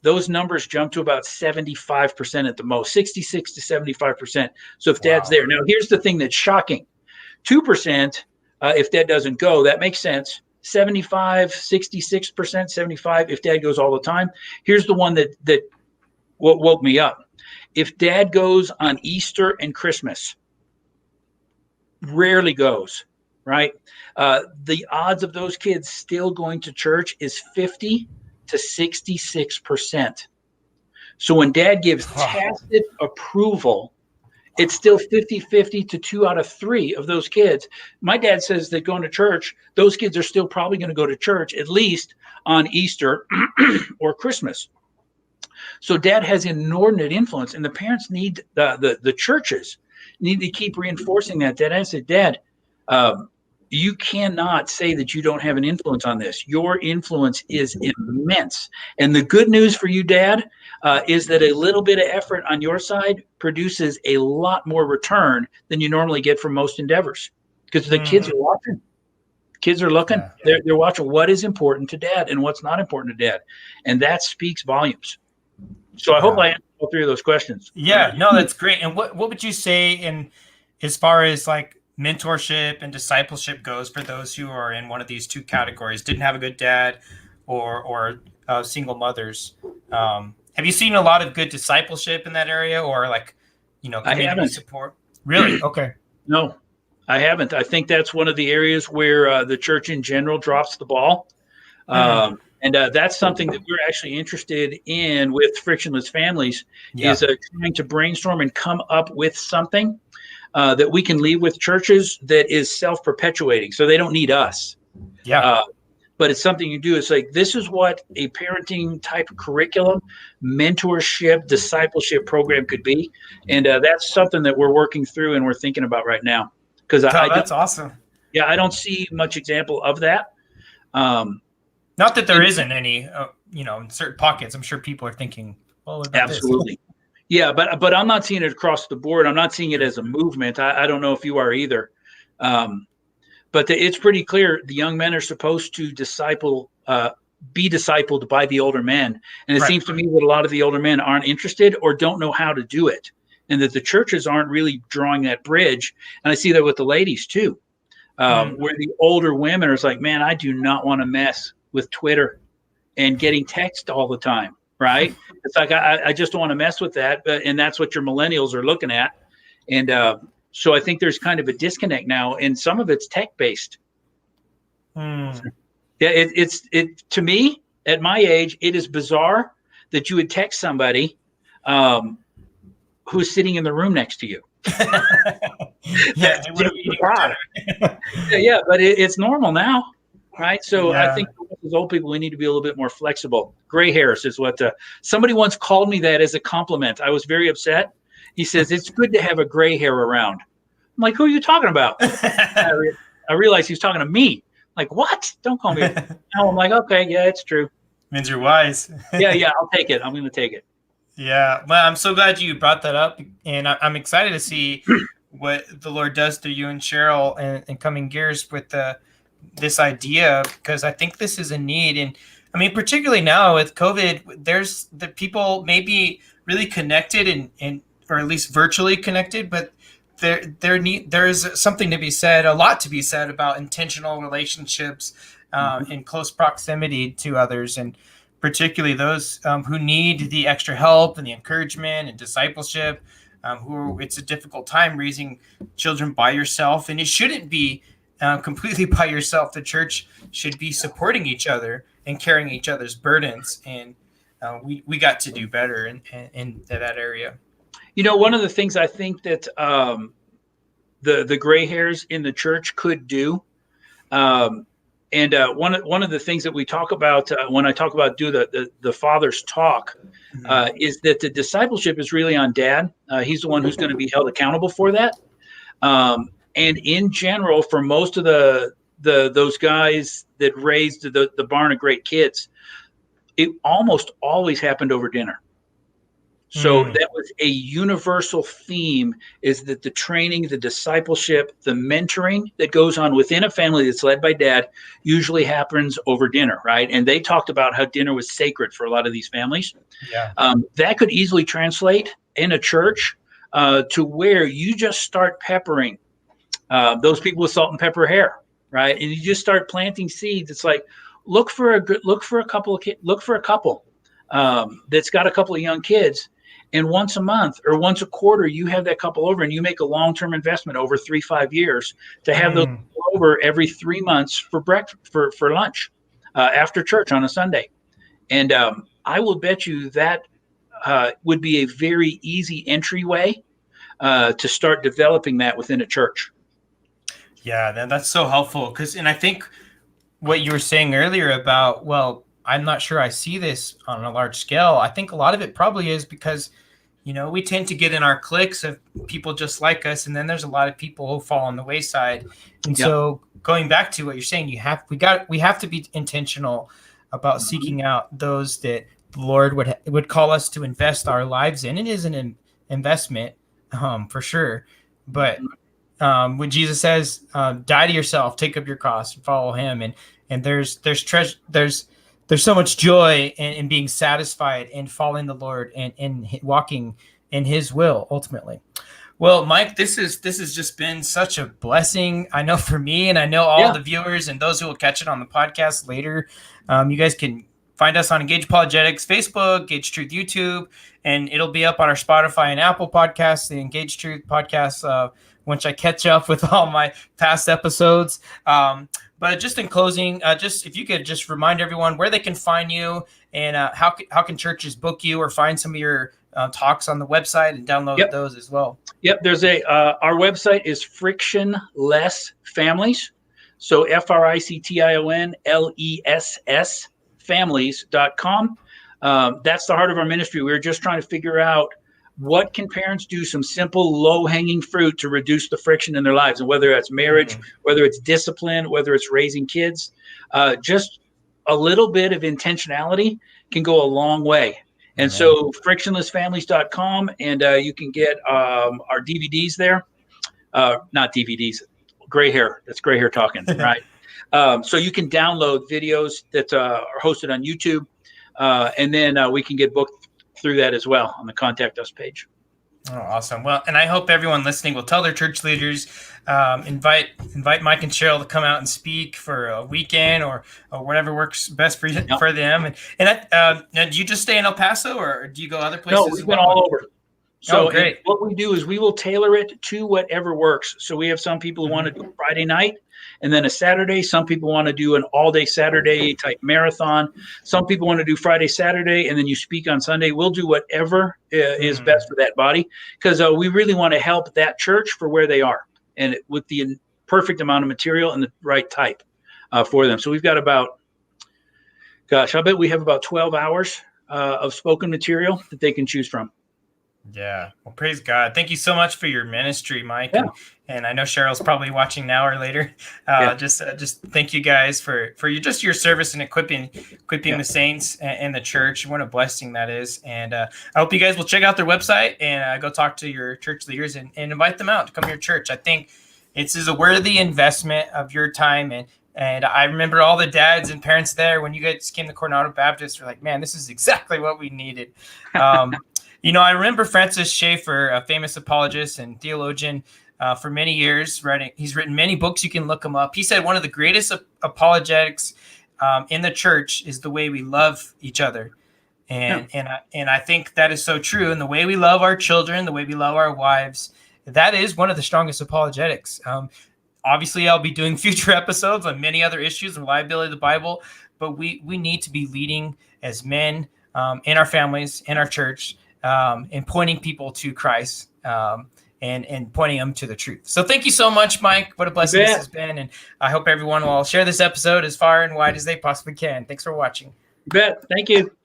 those numbers jump to about 75% at the most, 66 to 75%. So if dad's there. Now, here's the thing that's shocking. 2%, if dad doesn't go, that makes sense. 75, 66%, 75 if dad goes all the time. Here's the one that woke me up. If dad goes on Easter and Christmas, rarely goes, right? The odds of those kids still going to church is 50 to 66%. So when dad gives tacit approval, it's still 50-50 to 2 out of 3 of those kids. My dad says that going to church, those kids are still probably going to go to church at least on Easter or Christmas. So dad has inordinate influence, and the parents need the churches need to keep reinforcing that. Dad, I said, Dad, you cannot say that you don't have an influence on this. Your influence is immense. And the good news for you, Dad, is that a little bit of effort on your side produces a lot more return than you normally get from most endeavors, because the kids are watching. Kids are looking. Yeah. They're watching what is important to dad and what's not important to dad. And that speaks volumes. So I hope I answered all 3 of those questions. Yeah, no, that's great. And what would you say in as far as like mentorship and discipleship goes for those who are in one of these 2 categories, didn't have a good dad or single mothers? Have you seen a lot of good discipleship in that area, or like, community support? Really? Okay. No, I haven't. I think that's one of the areas where the church in general drops the ball. And that's something that we're actually interested in with Frictionless Families is trying to brainstorm and come up with something that we can leave with churches that is self-perpetuating. So they don't need us. Yeah. But it's something you do. It's like, this is what a parenting type curriculum, mentorship, discipleship program could be. And that's something that we're working through and we're thinking about right now. Because that's awesome. Yeah, I don't see much example of that. Not that there isn't any, in certain pockets. I'm sure people are thinking, well, what about absolutely. This? Yeah, but I'm not seeing it across the board. I'm not seeing it as a movement. I don't know if you are either. But it's pretty clear the young men are supposed to be discipled by the older men. And it seems to me that a lot of the older men aren't interested or don't know how to do it. And that the churches aren't really drawing that bridge. And I see that with the ladies too, where the older women are like, man, I do not want to mess with Twitter and getting text all the time. Right. It's like, I just don't want to mess with that. And that's what your millennials are looking at. And so I think there's kind of a disconnect now, and some of it's tech based. Yeah, it's to me at my age, it is bizarre that you would text somebody who's sitting in the room next to you. Yeah, but it's normal now. Right. So I think as old people, we need to be a little bit more flexible. Gray hairs is what somebody once called me that as a compliment. I was very upset. He says, it's good to have a gray hair around. I'm like, who are you talking about? I realized he was talking to me. Like, what? Don't call me. No, I'm like, okay, yeah, it's true. Means you're wise. Yeah, I'll take it. I'm going to take it. Yeah. Well, I'm so glad you brought that up. And I'm excited to see what the Lord does through you and Cheryl and coming gears with this idea, because I think this is a need. And I mean, particularly now with COVID, there's the people may be really connected and or at least virtually connected, but there's something to be said, a lot to be said about intentional relationships in close proximity to others, and particularly those who need the extra help and the encouragement and discipleship. it's a difficult time raising children by yourself, and it shouldn't be completely by yourself. The church should be supporting each other and carrying each other's burdens, and we got to do better in that area. One of the things I think that the gray hairs in the church could do, and one of the things that we talk about when I talk about do the father's talk, is that the discipleship is really on dad. He's the one who's going to be held accountable for that. And in general, for most of those guys that raised the barn of great kids, it almost always happened over dinner. So that was a universal theme, is that the training, the discipleship, the mentoring that goes on within a family that's led by dad usually happens over dinner, right? And they talked about how dinner was sacred for a lot of these families. Yeah. That could easily translate in a church to where you just start peppering those people with salt and pepper hair, right? And you just start planting seeds. It's like, look for a couple that's got a couple of young kids. And once a month or once a quarter, you have that couple over, and you make a long-term investment over 3-5 years to have those over every 3 months for breakfast, for lunch, after church on a Sunday. And I will bet you that would be a very easy entryway to start developing that within a church. Yeah, that's so helpful. And I think what you were saying earlier about, well, I'm not sure I see this on a large scale. I think a lot of it probably is because, we tend to get in our cliques of people just like us, and then there's a lot of people who fall on the wayside. And so going back to what you're saying, we have to be intentional about seeking out those that the Lord would call us to invest our lives in. It is an investment, for sure. But when Jesus says, die to yourself, take up your cross and follow him. And there's so much joy in being satisfied and following the Lord and walking in his will ultimately. Well, Mike, this has just been such a blessing. I know for me, and I know all the viewers and those who will catch it on the podcast later. You guys can find us on Engage Apologetics Facebook, Engage Truth YouTube, and it'll be up on our Spotify and Apple podcasts, the Engage Truth podcast, once I catch up with all my past episodes. But just in closing, just if you could just remind everyone where they can find you, and how can churches book you or find some of your talks on the website and download those as well. Yep. There's our website is Frictionless Families. So FRICTIONLESS families.com. That's the heart of our ministry. We're just trying to figure out, what can parents do, some simple low-hanging fruit to reduce the friction in their lives, and whether it's marriage, whether it's discipline, whether it's raising kids, just a little bit of intentionality can go a long way. And so frictionlessfamilies.com, and you can get our DVDs there. Not DVDs, gray hair. That's gray hair talking, right? So you can download videos that are hosted on YouTube, and then we can get booked through that as well on the Contact Us page. Oh, awesome. Well, and I hope everyone listening will tell their church leaders, invite Mike and Cheryl to come out and speak for a weekend or whatever works best for them. And do you just stay in El Paso, or do you go other places? No, we've been all over. So great. What we do is we will tailor it to whatever works. So we have some people who want to do Friday night and then a Saturday. Some people want to do an all-day Saturday type marathon. Some people want to do Friday, Saturday, and then you speak on Sunday. We'll do whatever is best for that body, because we really want to help that church for where they are, and with the perfect amount of material and the right type for them. So we've got I bet we have about 12 hours of spoken material that they can choose from. Yeah. Well, praise God. Thank you so much for your ministry, Mike. Yeah. And I know Cheryl's probably watching now or later. Just thank you guys for your service and equipping the saints and the church. What a blessing that is. And I hope you guys will check out their website and go talk to your church leaders and invite them out to come to your church. I think it's a worthy investment of your time. And I remember all the dads and parents there when you guys came to Coronado Baptist were like, man, this is exactly what we needed. I remember Francis Schaeffer, a famous apologist and theologian, for many years. He's written many books. You can look him up. He said one of the greatest apologetics in the church is the way we love each other. And I think that is so true. And the way we love our children, the way we love our wives, that is one of the strongest apologetics. Obviously, I'll be doing future episodes on many other issues, reliability of the Bible, but we need to be leading as men in our families, in our church, and pointing people to Christ and pointing them to the truth. So thank you so much, Mike. What a blessing this has been. And I hope everyone will share this episode as far and wide as they possibly can. Thanks for watching. You bet. Thank you.